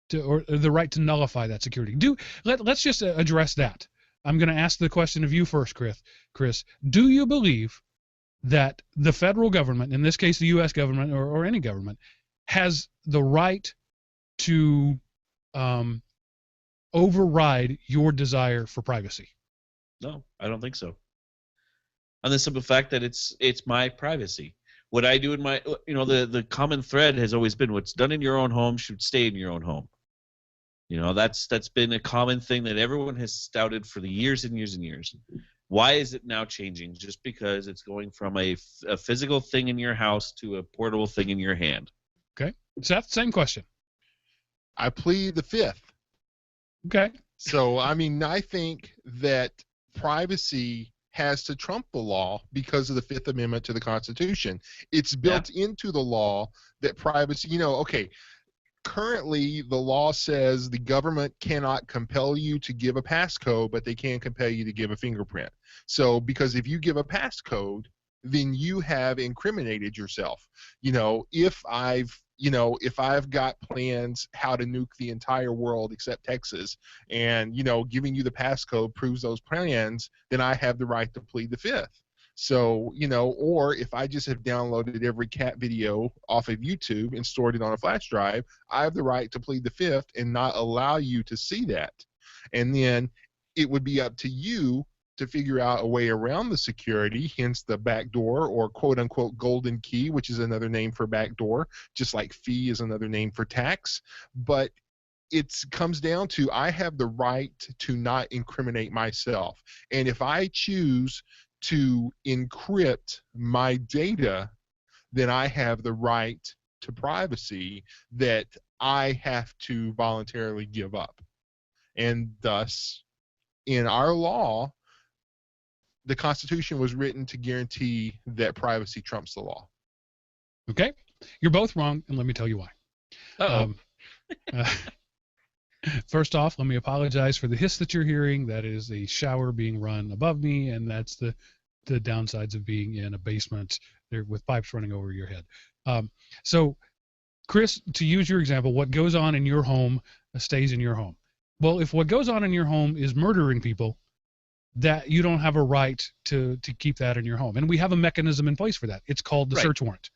to, or the right to nullify that security. Let's just address that. I'm going to ask the question of you first, Chris. Do you believe that the federal government, in this case the U.S. government or any government, has the right to override your desire for privacy? No, I don't think so. On the simple fact that it's my privacy. What I do in my, the common thread has always been, what's done in your own home should stay in your own home. That's been a common thing that everyone has stouted for the years and years and years. Why is it now changing? Just because it's going from a physical thing in your house to a portable thing in your hand. Okay. Seth, same question. I plead the fifth. Okay. So, I think that privacy has to trump the law because of the Fifth Amendment to the Constitution. It's built into the law that privacy, currently the law says the government cannot compel you to give a passcode, but they can compel you to give a fingerprint. So, because if you give a passcode, then you have incriminated yourself. If I've got plans how to nuke the entire world except Texas, and giving you the passcode proves those plans, then I have the right to plead the fifth. So, or if I just have downloaded every cat video off of YouTube and stored it on a flash drive, I have the right to plead the fifth and not allow you to see that. And then it would be up to you to figure out a way around the security, hence the backdoor or quote-unquote golden key, which is another name for backdoor, just like fee is another name for tax. But it comes down to, I have the right to not incriminate myself. And if I choose to encrypt my data, then I have the right to privacy that I have to voluntarily give up. And thus, in our law, the Constitution was written to guarantee that privacy trumps the law. Okay. You're both wrong, and let me tell you why. First off, let me apologize for the hiss that you're hearing. That is a shower being run above me, and that's the downsides of being in a basement there with pipes running over your head. So, Chris, to use your example, what goes on in your home stays in your home. Well, if what goes on in your home is murdering people, that you don't have a right to keep that in your home. And we have a mechanism in place for that. It's called the search warrant.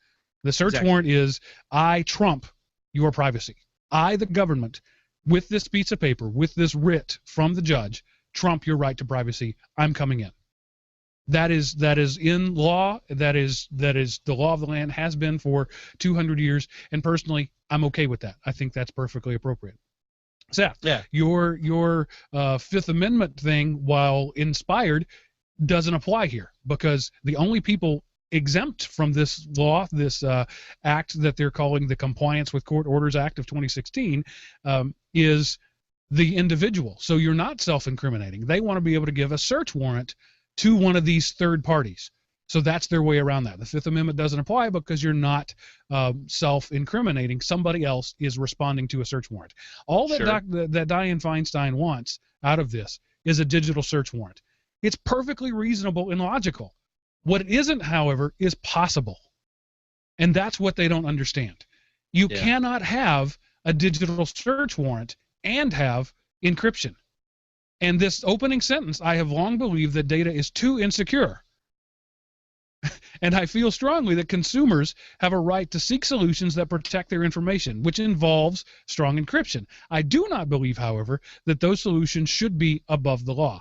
The search warrant is, I trump your privacy. I, the government, with this piece of paper, with this writ from the judge, trump your right to privacy. I'm coming in. That is in law. That is the law of the land, has been for 200 years. And personally, I'm okay with that. I think that's perfectly appropriate. Seth, your Fifth Amendment thing, while inspired, doesn't apply here, because the only people exempt from this law, this act that they're calling the Compliance with Court Orders Act of 2016, is the individual. So you're not self-incriminating. They want to be able to give a search warrant to one of these third parties. So that's their way around that. The Fifth Amendment doesn't apply because you're not self-incriminating. Somebody else is responding to a search warrant. All that that Dianne Feinstein wants out of this is a digital search warrant. It's perfectly reasonable and logical. What it isn't, however, is possible. And that's what they don't understand. You cannot have a digital search warrant and have encryption. And this opening sentence, I have long believed that data is too insecure. And I feel strongly that consumers have a right to seek solutions that protect their information, which involves strong encryption. I do not believe, however, that those solutions should be above the law.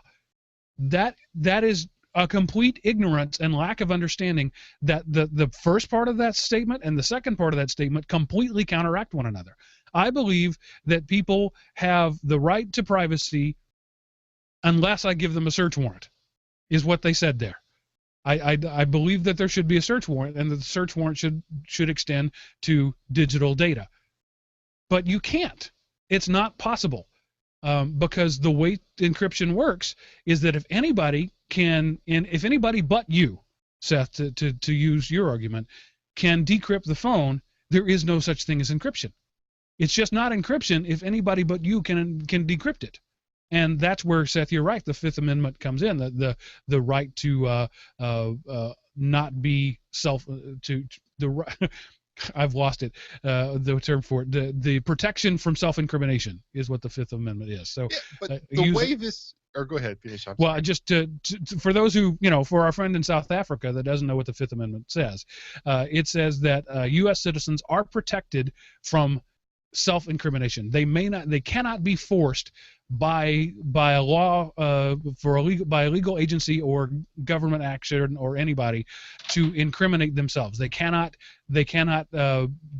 That is a complete ignorance and lack of understanding that the first part of that statement and the second part of that statement completely counteract one another. I believe that people have the right to privacy unless I give them a search warrant, is what they said there. I believe that there should be a search warrant, and that the search warrant should extend to digital data. But you can't. It's not possible, because the way encryption works is that if anybody can, and if anybody but you, Seth, to use your argument, can decrypt the phone, there is no such thing as encryption. It's just not encryption if anybody but you can decrypt it. And that's where, Seth, you're right, the Fifth Amendment comes in, the right to not be I've lost it, the term for it, the protection from self-incrimination is what the Fifth Amendment is. So, but the way this, or go ahead, finish. Well, just for those who, for our friend in South Africa that doesn't know what the Fifth Amendment says, it says that U.S. citizens are protected from self-incrimination. They cannot be forced by a law by a legal agency or government action or anybody to incriminate themselves. They cannot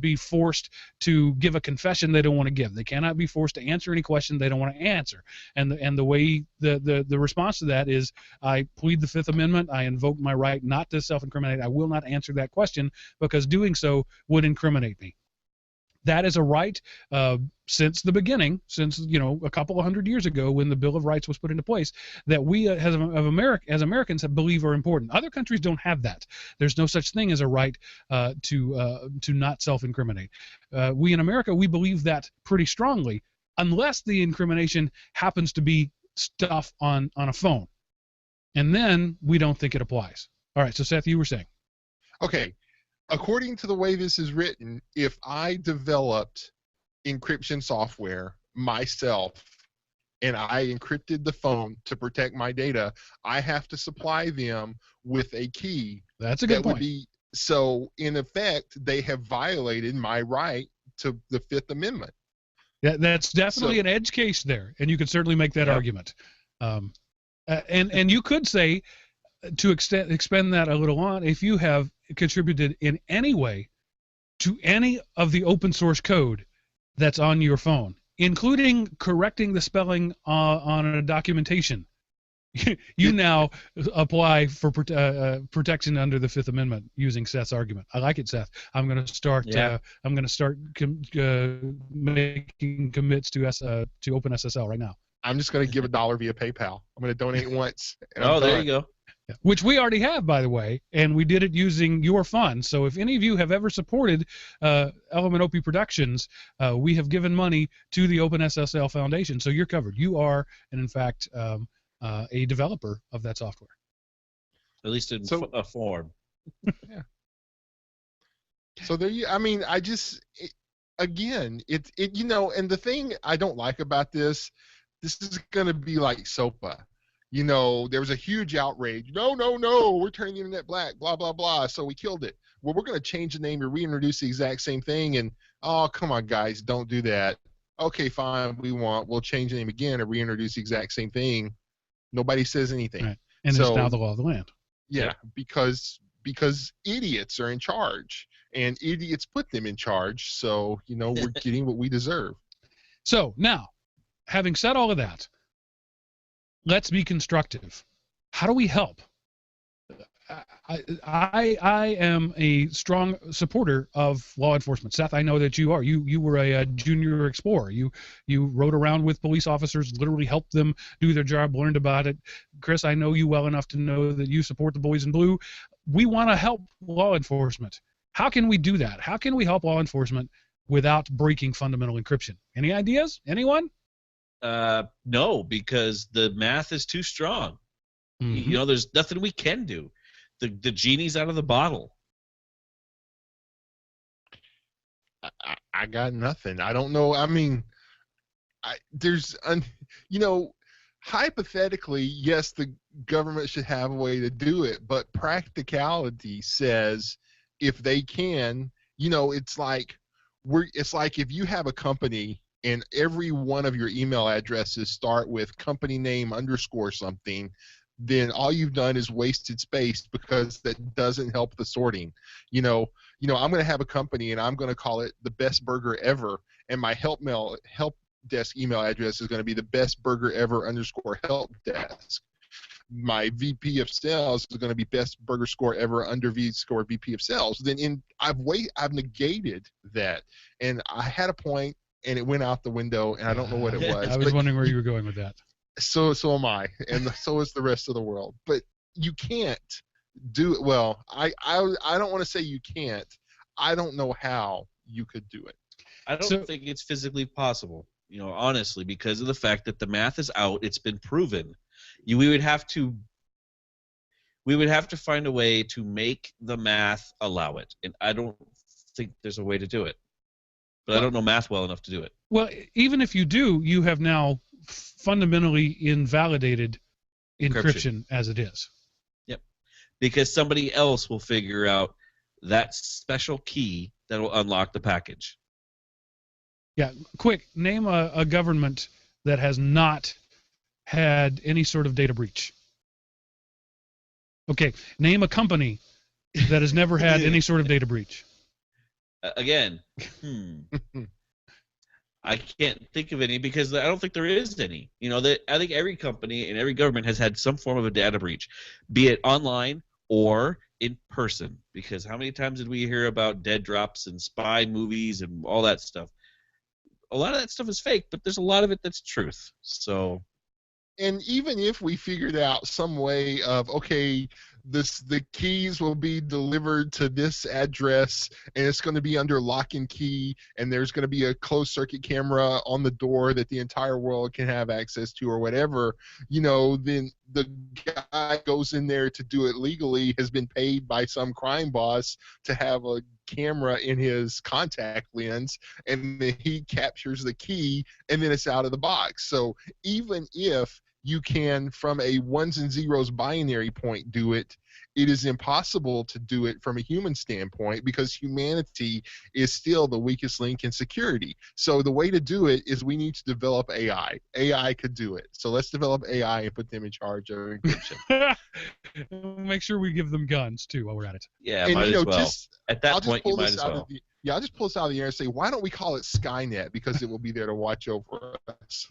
be forced to give a confession they don't want to give. They cannot be forced to answer any question they don't want to answer. And the way the response to that is, I plead the Fifth Amendment. I invoke my right not to self-incriminate. I will not answer that question because doing so would incriminate me. That is a right since the beginning, since a couple of hundred years ago when the Bill of Rights was put into place, that we as Americans believe are important. Other countries don't have that. There's no such thing as a right to not self-incriminate. We in America, we believe that pretty strongly, unless the incrimination happens to be stuff on a phone, and then we don't think it applies. All right, so Seth, you were saying. Okay. According to the way this is written, if I developed encryption software myself and I encrypted the phone to protect my data, I have to supply them with a key. That's a good point. So, in effect, they have violated my right to the Fifth Amendment. Yeah, that's definitely an edge case there, and you could certainly make that argument. And you could say, to expand that a little on, if you have contributed in any way to any of the open source code that's on your phone, including correcting the spelling on a documentation, you now apply for protection under the Fifth Amendment using Seth's argument. I like it, Seth. I'm going to start. I'm going to start making commits to OpenSSL right now. I'm just going to give $1 via PayPal. I'm going to donate once. There you go. Yeah. Which we already have, by the way, and we did it using your funds. So if any of you have ever supported Element OP Productions, we have given money to the OpenSSL Foundation, so you're covered. You are, and in fact, a developer of that software. At least in a form. Yeah. So there you. I mean, again, you know, and the thing I don't like about this is going to be like SOPA. You know, there was a huge outrage. No, we're turning the internet black, blah, blah, blah. So we killed it. Well, we're going to change the name and reintroduce the exact same thing. And, oh, come on, guys, don't do that. Okay, fine, we'll change the name again and reintroduce the exact same thing. Nobody says anything. Right. And it's now the law of the land. Yeah, because idiots are in charge. And idiots put them in charge. So, you know, we're getting what we deserve. So, now, having said all of that, let's be constructive. How do we help? I am a strong supporter of law enforcement. Seth, I know that you are. You were a junior explorer. You rode around with police officers, literally helped them do their job, learned about it. Chris, I know you well enough to know that you support the boys in blue. We want to help law enforcement. How can we do that? How can we help law enforcement without breaking fundamental encryption? Any ideas? Anyone? No, because the math is too strong. Mm-hmm. You know, there's nothing we can do. The genie's out of the bottle. I got nothing. I don't know. I mean, you know, hypothetically, yes, the government should have a way to do it, but practicality says if they can, you know, it's like if you have a company and every one of your email addresses start with company name _ something, then all you've done is wasted space because that doesn't help the sorting. You know, I'm going to have a company and I'm going to call it the best burger ever, and my help desk email address is going to be the best burger ever _ help desk. My VP of sales is going to be best burger score ever _ VP of sales. Then I've negated that, and I had a point and it went out the window, and I don't know what it was. I was wondering where you were going with that. So am I, and so is the rest of the world. But you can't do it. Well, I don't want to say you can't. I don't know how you could do it. I don't think it's physically possible, you know, honestly, because of the fact that the math is out. It's been proven. We would have to find a way to make the math allow it, and I don't think there's a way to do it. But I don't know math well enough to do it. Well, even if you do, you have now fundamentally invalidated encryption as it is. Yep. Because somebody else will figure out that special key that will unlock the package. Yeah. Quick, name a government that has not had any sort of data breach. Okay. Name a company that has never had any sort of data breach. Again, I can't think of any because I don't think there is any. You know, I think every company and every government has had some form of a data breach, be it online or in person. Because how many times did we hear about dead drops and spy movies and all that stuff? A lot of that stuff is fake, but there's a lot of it that's truth. So, and even if we figured out some way of, okay, the keys will be delivered to this address, and it's going to be under lock and key, and there's going to be a closed circuit camera on the door that the entire world can have access to, or whatever, you know, then the guy goes in there to do it legally, has been paid by some crime boss to have a camera in his contact lens, and then he captures the key, and then it's out of the box. So even if you can, from a ones and zeros binary point, do it, it is impossible to do it from a human standpoint because humanity is still the weakest link in security. So the way to do it is we need to develop AI. AI could do it. So let's develop AI and put them in charge of encryption. Make sure we give them guns, too, while we're at it. Yeah, might as well. At that point, you might as well. I'll just pull this out of the air and say, why don't we call it Skynet? Because it will be there to watch over us.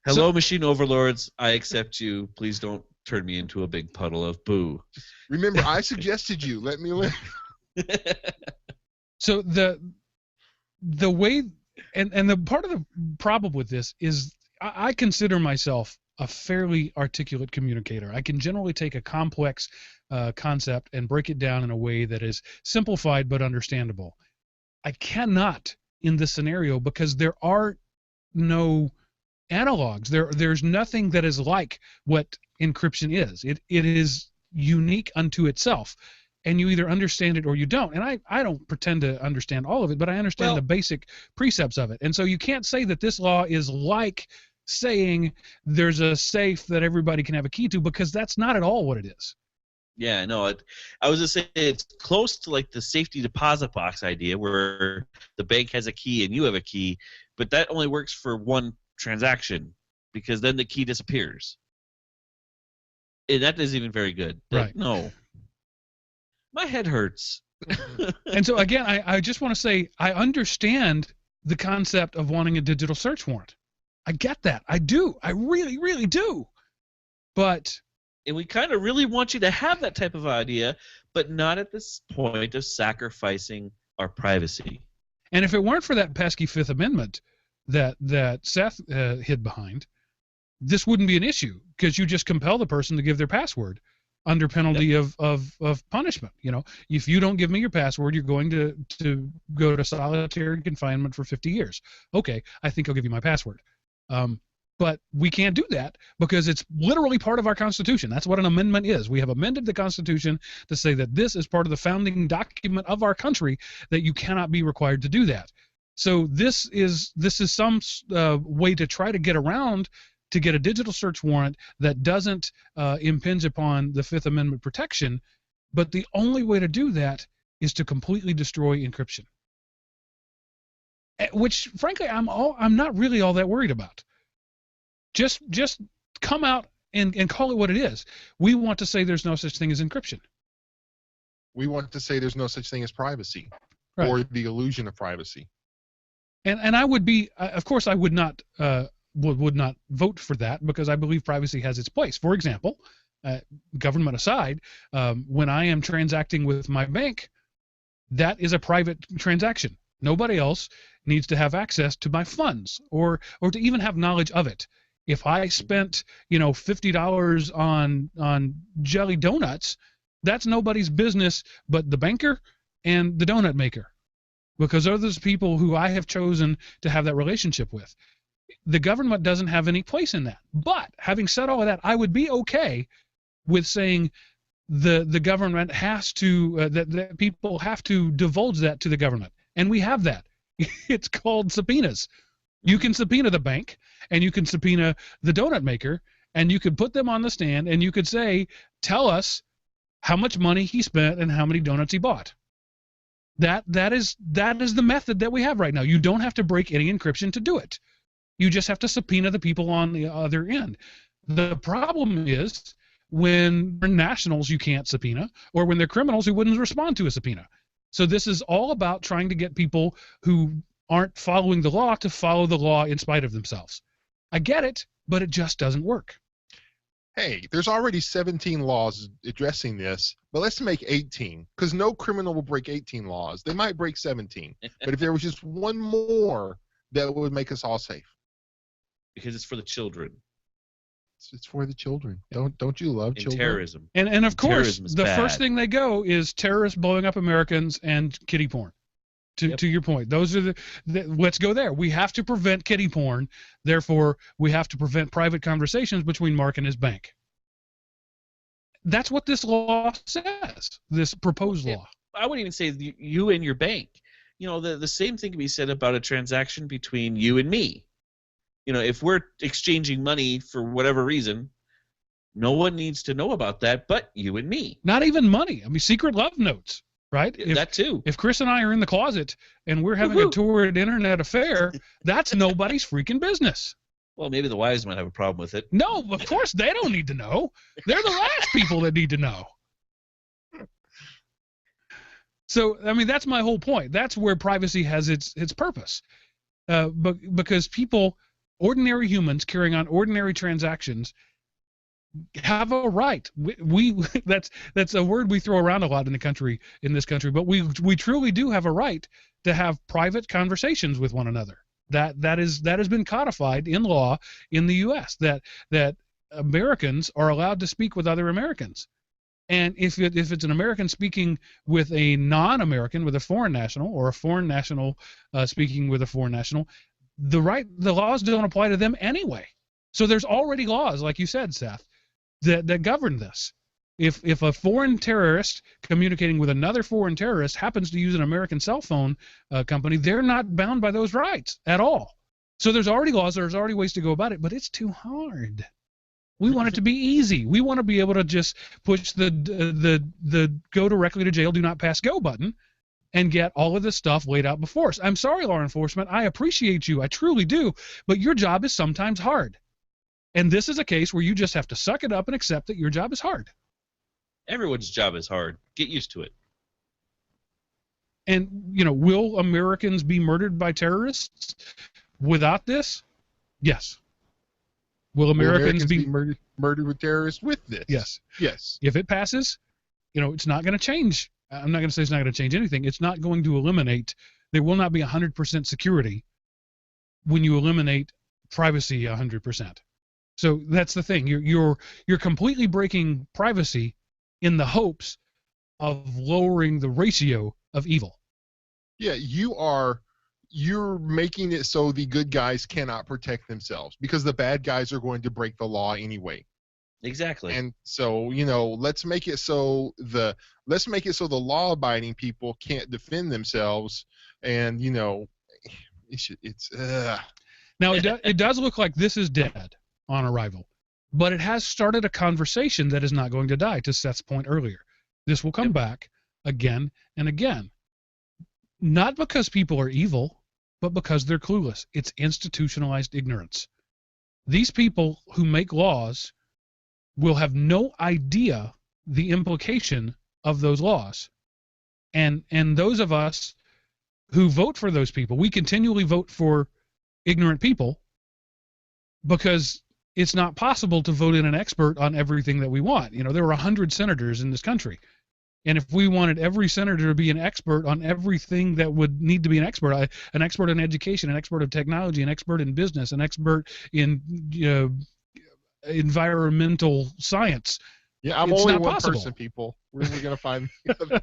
Hello, machine overlords. I accept you. Please don't turn me into a big puddle of boo. Remember, I suggested you. Let me live. So the way, and the part of the problem with this is I consider myself a fairly articulate communicator. I can generally take a complex concept and break it down in a way that is simplified but understandable. I cannot in this scenario because there are no analogs. There's nothing that is like what encryption is. It is unique unto itself, and you either understand it or you don't. And I don't pretend to understand all of it, but I understand the basic precepts of it. And so you can't say that this law is like saying there's a safe that everybody can have a key to, because that's not at all what it is. Yeah, no, I was just saying it's close to like the safety deposit box idea where the bank has a key and you have a key, but that only works for one transaction because then the key disappears. And that isn't even very good. Right. No. My head hurts. And so, again, I just want to say I understand the concept of wanting a digital search warrant. I get that. I do. I really, really do. But... And we kind of really want you to have that type of idea, but not at this point of sacrificing our privacy. And if it weren't for that pesky Fifth Amendment that Seth hid behind, this wouldn't be an issue, because you just compel the person to give their password under penalty of punishment. You know, if you don't give me your password, you're going to go to solitary confinement for 50 years. Okay, I think I'll give you my password. But we can't do that because it's literally part of our Constitution. That's what an amendment is. We have amended the Constitution to say that this is part of the founding document of our country, that you cannot be required to do that. So this is some way to try to get around to get a digital search warrant that doesn't impinge upon the Fifth Amendment protection. But the only way to do that is to completely destroy encryption, which, frankly, I'm not really all that worried about. Just come out and call it what it is. We want to say there's no such thing as encryption. We want to say there's no such thing as privacy, right, or the illusion of privacy. And I would be, of course, I would not vote for that, because I believe privacy has its place. For example, government aside, when I am transacting with my bank, that is a private transaction. Nobody else needs to have access to my funds or to even have knowledge of it. If I spent, $50 on jelly donuts, that's nobody's business but the banker and the donut maker, because those are those people who I have chosen to have that relationship with. The government doesn't have any place in that. But having said all of that, I would be okay with saying the government has to that people have to divulge that to the government, and we have that. It's called subpoenas. You can subpoena the bank, and you can subpoena the donut maker, and you could put them on the stand, and you could say, tell us how much money he spent and how many donuts he bought. That is the method that we have right now. You don't have to break any encryption to do it. You just have to subpoena the people on the other end. The problem is when they're nationals you can't subpoena, or when they're criminals who wouldn't respond to a subpoena. So this is all about trying to get people who aren't following the law to follow the law in spite of themselves. I get it, but it just doesn't work. Hey, there's already 17 laws addressing this, but let's make 18, because no criminal will break 18 laws. They might break 17, but if there was just one more, that would make us all safe. Because it's for the children. It's for the children. Don't you love children? Terrorism. And of course, the first thing they go is terrorists blowing up Americans and kiddie porn. To your point, those are let's go there. We have to prevent kiddie porn. Therefore, we have to prevent private conversations between Mark and his bank. That's what this law says, this proposed law. I wouldn't even say you and your bank. The same thing can be said about a transaction between you and me. If we're exchanging money for whatever reason, no one needs to know about that but you and me. Not even money. I mean, secret love notes. Right? That too. If Chris and I are in the closet and we're having a torrid internet affair, that's nobody's freaking business. Well, maybe the wives might have a problem with it. No, of course they don't need to know. They're the last people that need to know. So, I mean, that's my whole point. That's where privacy has its purpose. Because people, ordinary humans carrying on ordinary transactions, have a right. We that's a word we throw around a lot in this country, but we truly do have a right to have private conversations with one another. That has been codified in law in the U.S. that Americans are allowed to speak with other Americans. And if it's an American speaking with a non-American, with a foreign national, or a foreign national speaking with a foreign national, the laws don't apply to them anyway. So there's already laws, like you said, Seth, that govern this. If a foreign terrorist communicating with another foreign terrorist happens to use an American cell phone company, they're not bound by those rights at all. So there's already laws, there's already ways to go about it, but it's too hard. We want it to be easy. We want to be able to just push the go directly to jail, do not pass go button, and get all of this stuff laid out before us. I'm sorry, law enforcement. I appreciate you. I truly do. But your job is sometimes hard. And this is a case where you just have to suck it up and accept that your job is hard. Everyone's job is hard. Get used to it. And, will Americans be murdered by terrorists without this? Yes. Will Americans be murdered with terrorists with this? Yes. Yes. If it passes, it's not going to change. I'm not going to say it's not going to change anything. It's not going to eliminate. There will not be 100% security when you eliminate privacy 100%. So that's the thing. You're completely breaking privacy in the hopes of lowering the ratio of evil. Yeah, you're making it so the good guys cannot protect themselves because the bad guys are going to break the law anyway. Exactly. And so, let's make it so the law-abiding people can't defend themselves, and it's Now it does look like this is dead on arrival, but it has started a conversation that is not going to die. To Seth's point earlier, this will come back again and again. Not because people are evil, but because they're clueless. It's institutionalized ignorance. These people who make laws will have no idea the implication of those laws. And those of us who vote for those people, we continually vote for ignorant people because it's not possible to vote in an expert on everything that we want. There are 100 senators in this country. And if we wanted every senator to be an expert on everything that would need to be an expert in education, an expert in technology, an expert in business, an expert in environmental science. Yeah, I'm only one person, people. Where are we going to find the other?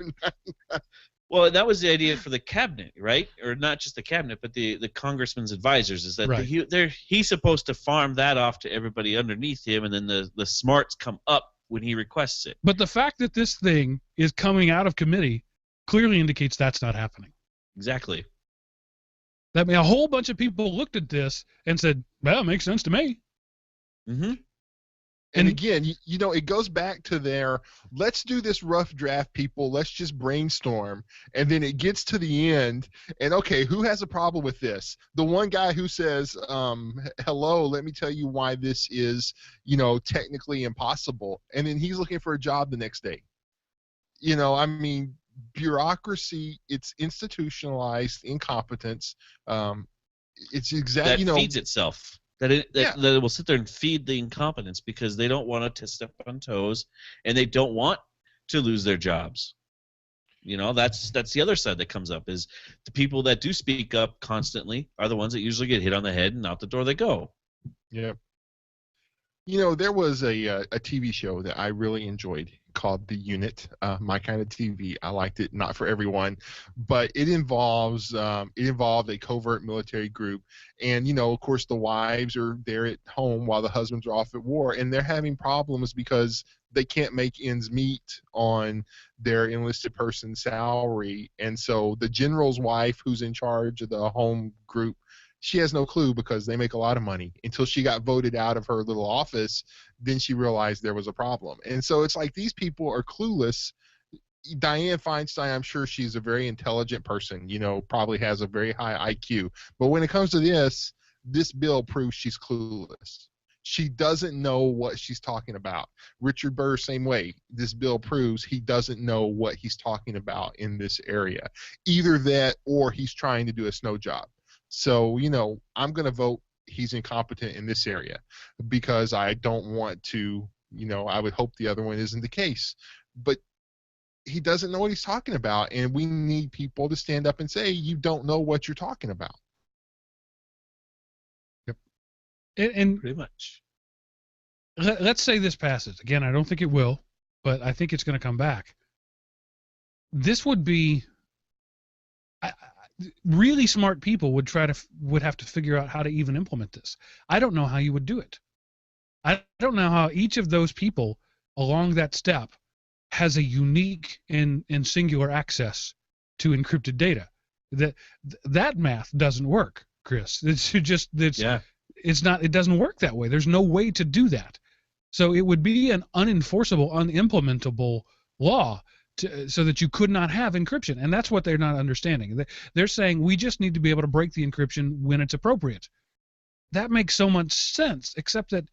Well, that was the idea for the cabinet, right? Or not just the cabinet, but the congressman's advisors, is that right. He's supposed to farm that off to everybody underneath him, and then the smarts come up when he requests it. But the fact that this thing is coming out of committee clearly indicates that's not happening. Exactly. That means a whole bunch of people looked at this and said, well, it makes sense to me. Mm-hmm. And again, it goes back to let's do this rough draft, people. Let's just brainstorm. And then it gets to the end. And, okay, who has a problem with this? The one guy who says, hello, let me tell you why this is, technically impossible. And then he's looking for a job the next day. Bureaucracy, it's institutionalized incompetence. It's exactly, that feeds itself. That it will sit there and feed the incompetence because they don't want to step on toes, and they don't want to lose their jobs. That's the other side that comes up, is the people that do speak up constantly are the ones that usually get hit on the head and out the door they go. Yeah. There was a TV show that I really enjoyed called The Unit, my kind of TV. I liked it, not for everyone, but it involved a covert military group, and of course the wives are there at home while the husbands are off at war, and they're having problems because they can't make ends meet on their enlisted person's salary, and so the general's wife, who's in charge of the home group, she has no clue because they make a lot of money until she got voted out of her little office. Then she realized there was a problem. And so it's like these people are clueless. Dianne Feinstein, I'm sure she's a very intelligent person, probably has a very high IQ. But when it comes to this bill proves she's clueless. She doesn't know what she's talking about. Richard Burr, same way. This bill proves he doesn't know what he's talking about in this area. Either that or he's trying to do a snow job. So, I'm going to vote he's incompetent in this area because I don't want to, I would hope the other one isn't the case. But he doesn't know what he's talking about, and we need people to stand up and say, you don't know what you're talking about. And pretty much. let's say this passes. Again, I don't think it will, but I think it's going to come back. This would be really smart people would have to figure out how to even implement this. I don't know how you would do it. I don't know how each of those people along that step has a unique and singular access to encrypted data. That math doesn't work, Chris. It's not. It doesn't work that way. There's no way to do that. So it would be an unenforceable, unimplementable law so that you could not have encryption. And that's what they're not understanding. They're saying we just need to be able to break the encryption when it's appropriate. That makes so much sense, except that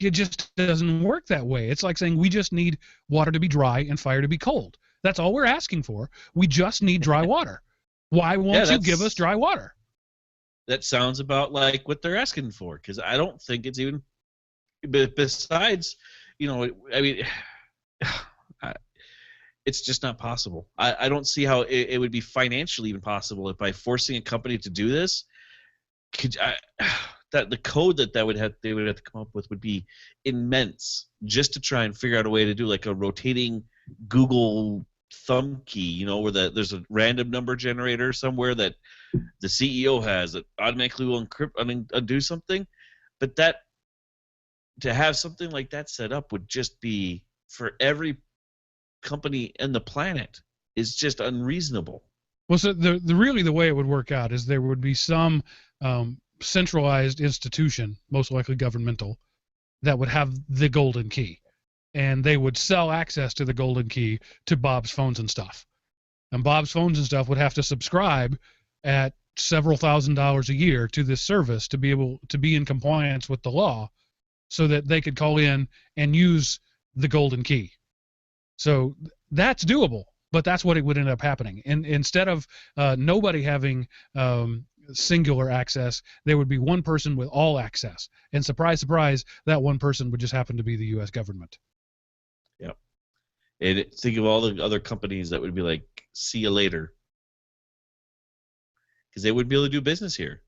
it just doesn't work that way. It's like saying we just need water to be dry and fire to be cold. That's all we're asking for. We just need dry water. Why won't you give us dry water? That sounds about like what they're asking for, because I don't think it's even. Besides, I mean, it's just not possible. I don't see how it would be financially even possible if by forcing a company to do this, that the code they would have to come up with would be immense just to try and figure out a way to do like a rotating Google thumb key, where there's a random number generator somewhere that the CEO has that automatically will undo something, but that to have something like that set up would just be, for every company in the planet, is just unreasonable. Well, so the way it would work out is there would be some centralized institution, most likely governmental, that would have the golden key, and they would sell access to the golden key to Bob's Phones and stuff. And Bob's Phones and stuff would have to subscribe at several $1,000s a year to this service to be able to be in compliance with the law, so that they could call in and use the golden key. So that's doable, but that's what it would end up happening. And instead of nobody having singular access, there would be one person with all access. And surprise, surprise, that one person would just happen to be the U.S. government. Yep. And think of all the other companies that would be like, see you later. Because they wouldn't be able to do business here.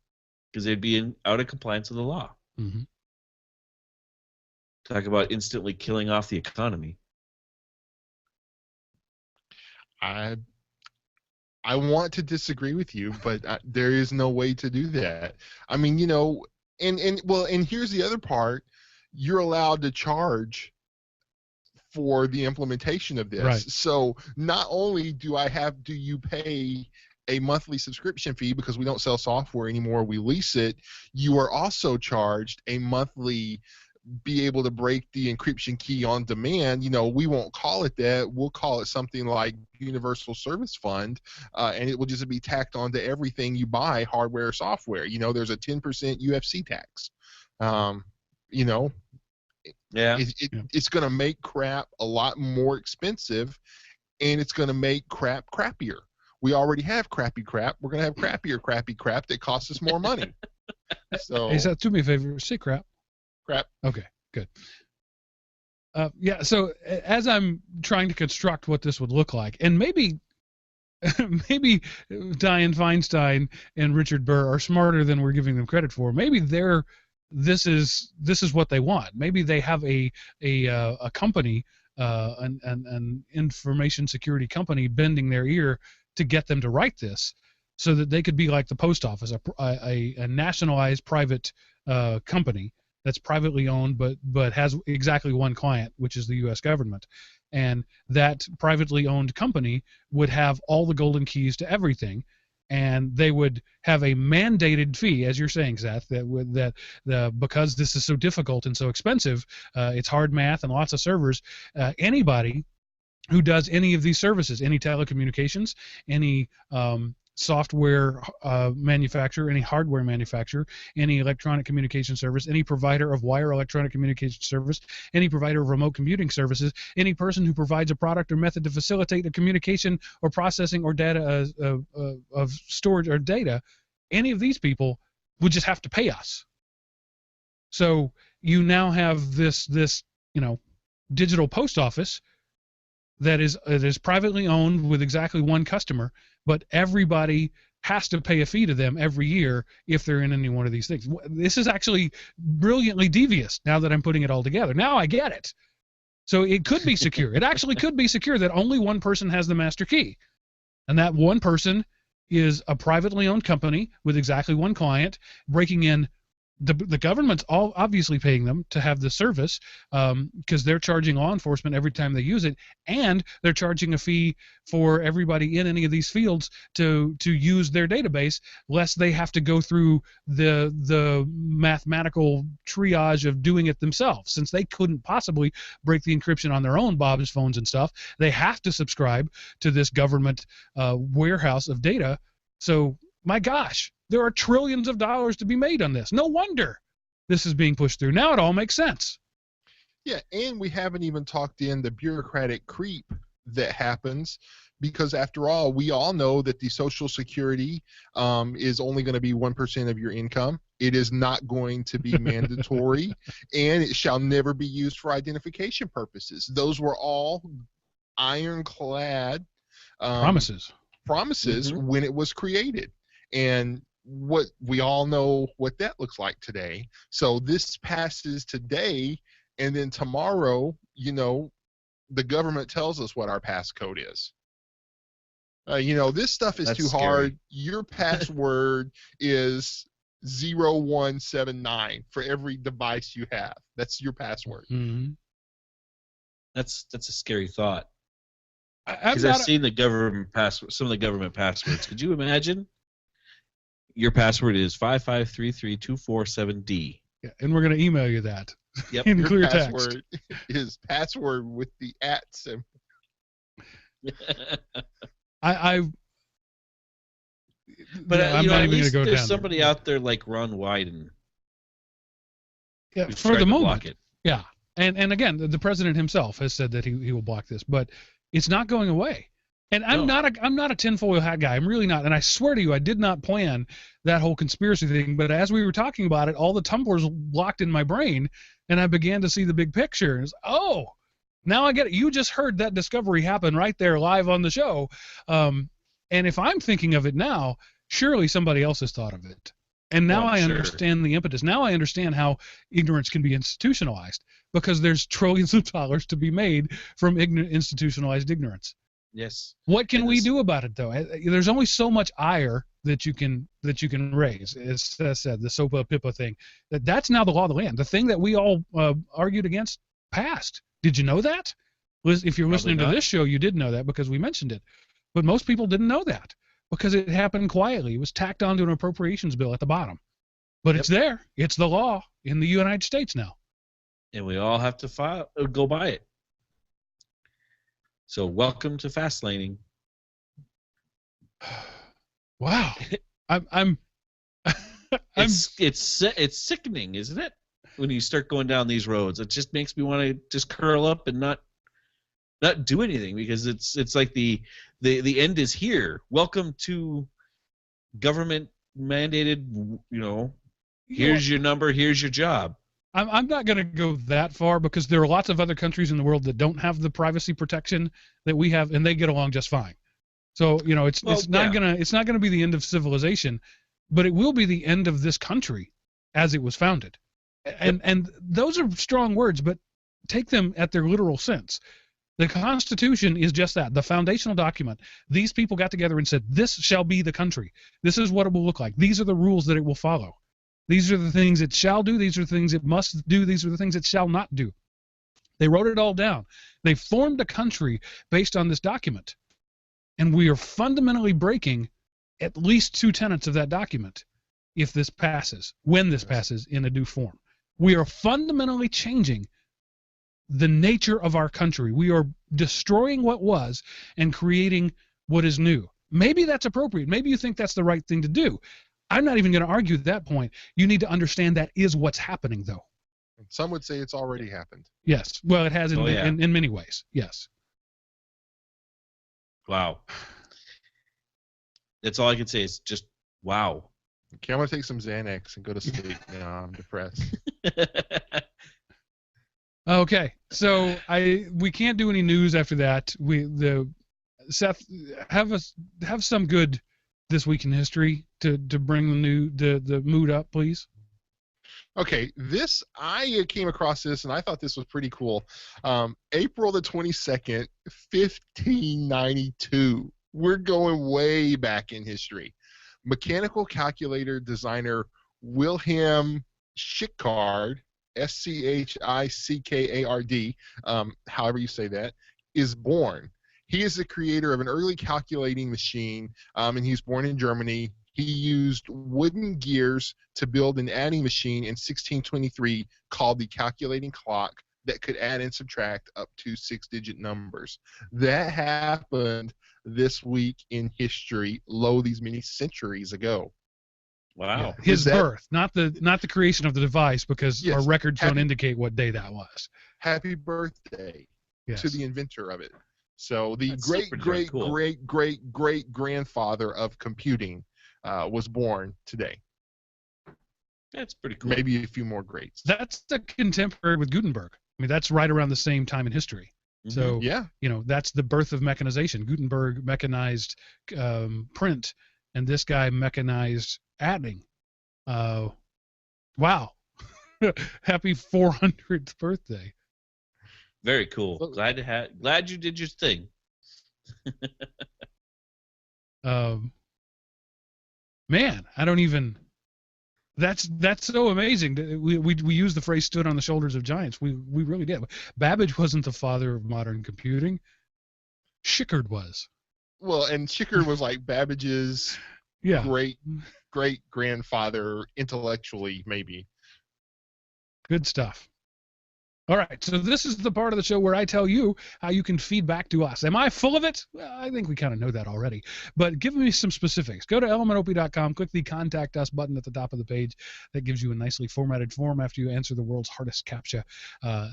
Because they'd be out of compliance with the law. Mm-hmm. Talk about instantly killing off the economy. I want to disagree with you, but there is no way to do that. I mean, and here's the other part: you're allowed to charge for the implementation of this. Right. So not only do you pay a monthly subscription fee because we don't sell software anymore, we lease it, you are also charged a monthly be able to break the encryption key on demand. We won't call it that. We'll call it something like Universal Service Fund, and it will just be tacked onto everything you buy, hardware or software. There's a 10% UFC tax. It's going to make crap a lot more expensive, and it's going to make crap crappier. We already have crappy crap. We're going to have crappier crappy crap that costs us more money. So, hey, do me a favor. Say crap. Crap. Okay, good. So as I'm trying to construct what this would look like, and maybe Dianne Feinstein and Richard Burr are smarter than we're giving them credit for. Maybe this is what they want. Maybe they have a company, an information security company, bending their ear to get them to write this, so that they could be like the post office, a nationalized private company that's privately owned, but has exactly one client, which is the U.S. government. And that privately owned company would have all the golden keys to everything, and they would have a mandated fee, as you're saying, Seth, because this is so difficult and so expensive, it's hard math and lots of servers. Anybody who does any of these services, any telecommunications, any software manufacturer, any hardware manufacturer, any electronic communication service, any provider of wire electronic communication service, any provider of remote computing services, any person who provides a product or method to facilitate the communication or processing or data of storage or data, any of these people would just have to pay us. So you now have this digital post office that is privately owned with exactly one customer, but everybody has to pay a fee to them every year if they're in any one of these things. This is actually brilliantly devious now that I'm putting it all together. Now I get it. So it could be secure. It actually could be secure that only one person has the master key. And that one person is a privately owned company with exactly one client breaking in. The government's all obviously paying them to have the service because they're charging law enforcement every time they use it, and they're charging a fee for everybody in any of these fields to use their database, lest they have to go through the mathematical triage of doing it themselves. Since they couldn't possibly break the encryption on their own Bob's phones and stuff, they have to subscribe to this government warehouse of data. So, my gosh, there are trillions of dollars to be made on this. No wonder this is being pushed through. Now it all makes sense. Yeah, and we haven't even talked in the bureaucratic creep that happens, because after all, we all know that the Social Security is only going to be 1% of your income. It is not going to be mandatory, and it shall never be used for identification purposes. Those were all ironclad promises when it was created. And what we all know what that looks like today. So this passes today, and then tomorrow, the government tells us what our passcode is. This stuff is too hard. Your password is 0179 for every device you have. That's your password. Mm-hmm. That's a scary thought. Because I've seen the government password, some of the government passwords. Could you imagine? Your password is 5533247D. Yeah, and we're going to email you that. Yep. In Your clear password text. is password with the @ symbol. I'm But not even going to go down. There's somebody out there like Ron Wyden. Yeah, for the moment. Yeah, and again, the president himself has said that he will block this, but it's not going away. And I'm not a tinfoil hat guy. I'm really not. And I swear to you, I did not plan that whole conspiracy thing. But as we were talking about it, all the tumblers blocked in my brain, and I began to see the big picture. And oh, now I get it. You just heard that discovery happen right there live on the show. And if I'm thinking of it now, surely somebody else has thought of it. And now I understand the impetus. Now I understand how ignorance can be institutionalized, because there's trillions of dollars to be made from institutionalized ignorance. Yes. What can we do about it, though? There's only so much ire that you can raise. As said, the SOPA PIPA thing. That's now the law of the land. The thing that we all argued against passed. Did you know that? If you're listening to this show, you did know that because we mentioned it. But most people didn't know that because it happened quietly. It was tacked onto an appropriations bill at the bottom. But it's there. It's the law in the United States now. And we all have to go by it. So welcome to fast laning. Wow, it's sickening, isn't it? When you start going down these roads, it just makes me want to just curl up and not do anything, because it's like the end is here. Welcome to government mandated. Here's your number. Here's your job. I'm not going to go that far, because there are lots of other countries in the world that don't have the privacy protection that we have, and they get along just fine. So it's not gonna be the end of civilization, but it will be the end of this country as it was founded. And those are strong words, but take them at their literal sense. The Constitution is just that, the foundational document. These people got together and said, this shall be the country. This is what it will look like. These are the rules that it will follow. These are the things it shall do. These are the things it must do. These are the things it shall not do. They wrote it all down. They formed a country based on this document. And we are fundamentally breaking at least two tenets of that document if this passes, when this passes in a due form. We are fundamentally changing the nature of our country. We are destroying what was and creating what is new. Maybe that's appropriate. Maybe you think that's the right thing to do. I'm not even going to argue that point. You need to understand that is what's happening, though. Some would say it's already happened. Yes. Well, it has in many ways. Yes. Wow. That's all I can say is just wow. Okay, I'm going to take some Xanax and go to sleep now. I'm depressed. Okay. So we can't do any news after that. Seth, have some good this week in history to bring the mood up, please? Okay, I came across this and I thought this was pretty cool. April the 22nd, 1592. We're going way back in history. Mechanical calculator designer Wilhelm Schickard, Schickard, however you say that, is born. He is the creator of an early calculating machine, and he was born in Germany. He used wooden gears to build an adding machine in 1623 called the calculating clock that could add and subtract up to 6-digit numbers. That happened this week in history, these many centuries ago. Wow. Yeah, his birth, not the creation of the device, because our records don't indicate what day that was. Happy birthday to the inventor of it. So the great grandfather of computing was born today. That's pretty cool. Maybe a few more greats. That's the contemporary with Gutenberg. I mean, that's right around the same time in history. Mm-hmm. So, that's the birth of mechanization. Gutenberg mechanized print, and this guy mechanized adding. Wow. Happy 400th birthday. Very cool. Glad you did your thing. Man, I don't even. That's so amazing. We use the phrase "stood on the shoulders of giants." We really did. Babbage wasn't the father of modern computing. Schickard was. Well, and Schickard was like Babbage's great grandfather intellectually, maybe. Good stuff. All right, so this is the part of the show where I tell you how you can feed back to us. Am I full of it? Well, I think we kind of know that already. But give me some specifics. Go to elementop.com, click the Contact Us button at the top of the page. That gives you a nicely formatted form after you answer the world's hardest CAPTCHA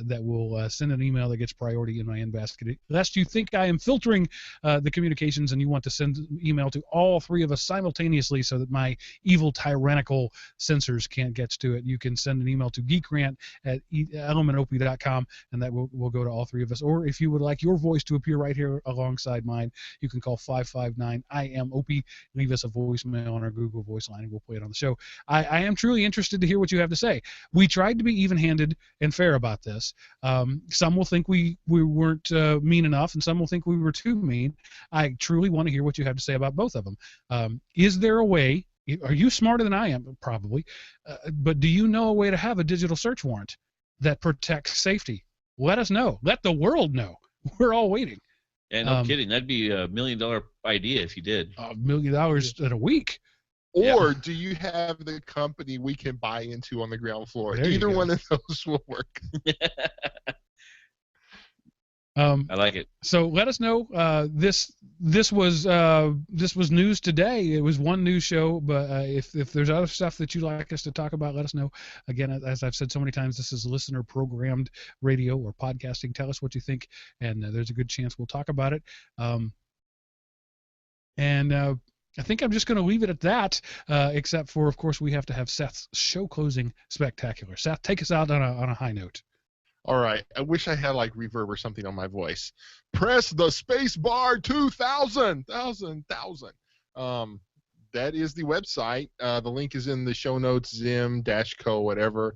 that will send an email that gets priority in my inBasket. Lest you think I am filtering the communications and you want to send an email to all three of us simultaneously so that my evil tyrannical censors can't get to it, you can send an email to GeekRant at elementop.com, and that will go to all three of us. Or if you would like your voice to appear right here alongside mine, you can call 559-I-AM-OPI. Leave us a voicemail on our Google Voice line, and we'll play it on the show. I am truly interested to hear what you have to say. We tried to be even-handed and fair about this. Some will think we weren't mean enough, and some will think we were too mean. I truly want to hear what you have to say about both of them. Is there a way? Are you smarter than I am? Probably. But do you know a way to have a digital search warrant that protects safety? Let us know. Let the world know. We're all waiting. Yeah, no kidding. That'd be $1 million idea if you did. $1 million in a week. Or do you have the company we can buy into on the ground floor? There Either one of those will work. I like it. So let us know. This was news today. It was one news show, but if there's other stuff that you'd like us to talk about, let us know. Again, as I've said so many times, this is listener programmed radio or podcasting. Tell us what you think, and there's a good chance we'll talk about it. I think I'm just going to leave it at that, except for, of course, we have to have Seth's show closing spectacular. Seth, take us out on a high note. All right. I wish I had like reverb or something on my voice. Press the space bar 2000. That is the website. The link is in the show notes, Zim-co, whatever.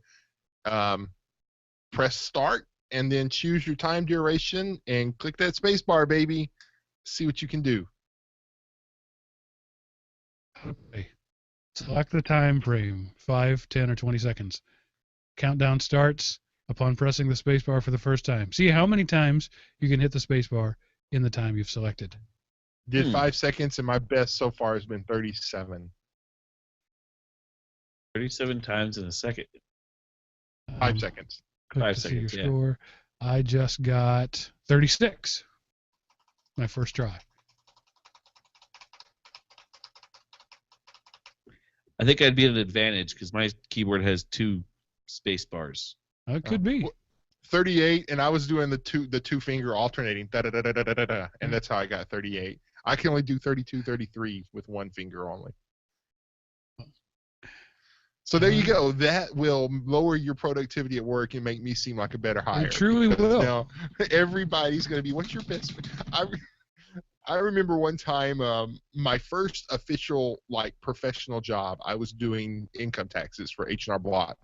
Press start and then choose your time duration and click that space bar, baby. See what you can do. Okay. Select the time frame, 5, 10, or 20 seconds. Countdown starts upon pressing the spacebar for the first time. See how many times you can hit the spacebar in the time you've selected. Did 5 seconds, and my best so far has been 37. 37 times in a second. 5 seconds. Click 5 to seconds, see your score. I just got 36. My first try. I think I'd be at an advantage because my keyboard has 2 space bars. It could be. 38, and I was doing the two finger alternating, da-da-da-da-da-da-da, and that's how I got 38. I can only do 32, 33 with one finger only. So there you go. That will lower your productivity at work and make me seem like a better hire. It truly will. Now, everybody's going to be, what's your best? I remember one time, my first official like professional job, I was doing income taxes for H&R Block,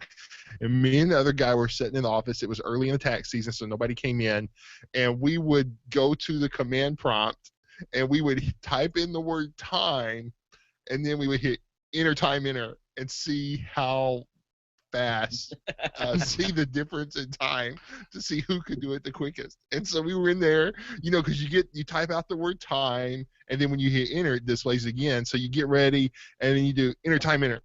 and me and the other guy were sitting in the office. It was early in the tax season, so nobody came in, and we would go to the command prompt, and we would type in the word time, and then we would hit enter, and see how fast, see the difference in time to see who could do it the quickest. And so we were in there, because you type out the word time, and then when you hit enter, it displays again. So you get ready, and then you do enter,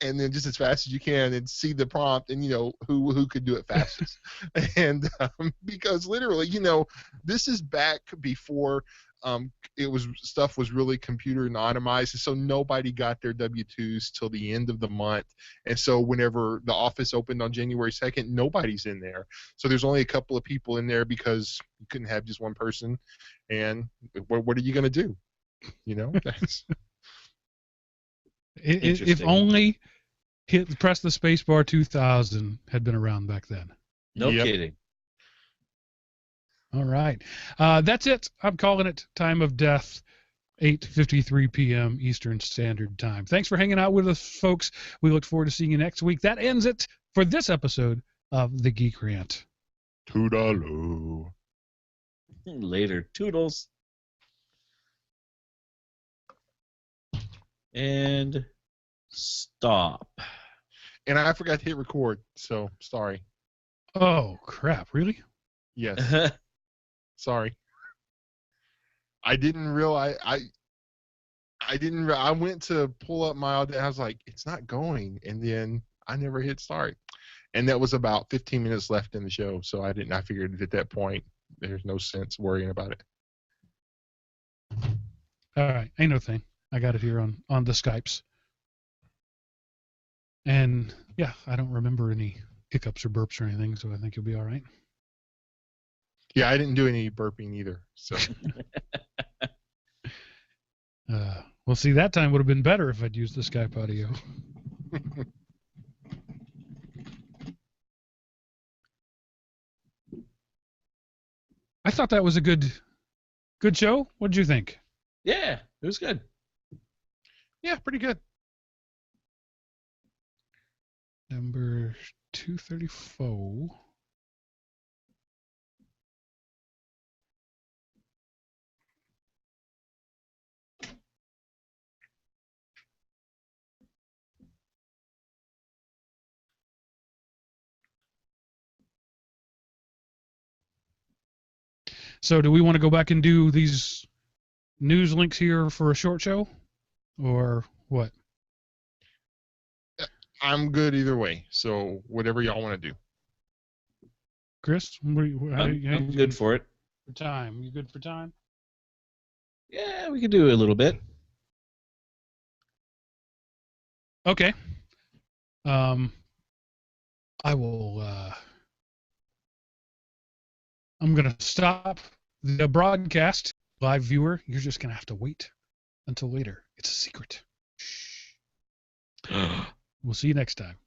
and then just as fast as you can, and see the prompt, and who could do it fastest. And because literally, this is back before stuff was really computer anonymized, and so nobody got their W-2s till the end of the month. And so whenever the office opened on January 2nd, nobody's in there. So there's only a couple of people in there because you couldn't have just one person. And what are you going to do? That's if only press the spacebar 2000 had been around back then. No kidding. All right. That's it. I'm calling it time of death, 8:53 p.m. Eastern Standard Time. Thanks for hanging out with us, folks. We look forward to seeing you next week. That ends it for this episode of the GeekRant. Toodaloo. Later. Toodles. And stop. And I forgot to hit record, so sorry. Oh, crap. Really? Yes. Sorry. I didn't realize I went to pull up my audio. I was like, it's not going, and then I never hit start. And that was about 15 minutes left in the show, so I figured at that point there's no sense worrying about it. All right, ain't no thing. I got it here on the Skypes. And yeah, I don't remember any hiccups or burps or anything, so I think you'll be all right. Yeah, I didn't do any burping either. So. Well, see, that time would have been better if I'd used the Skype audio. I thought that was a good show. What did you think? Yeah, it was good. Yeah, pretty good. Number 234. So do we want to go back and do these news links here for a short show? Or what? I'm good either way. So whatever y'all want to do. Chris? I'm good for it. For time. You good for time? Yeah, we could do a little bit. Okay. I will... I'm going to stop the broadcast. Live viewer, you're just going to have to wait until later. It's a secret. Shh. We'll see you next time.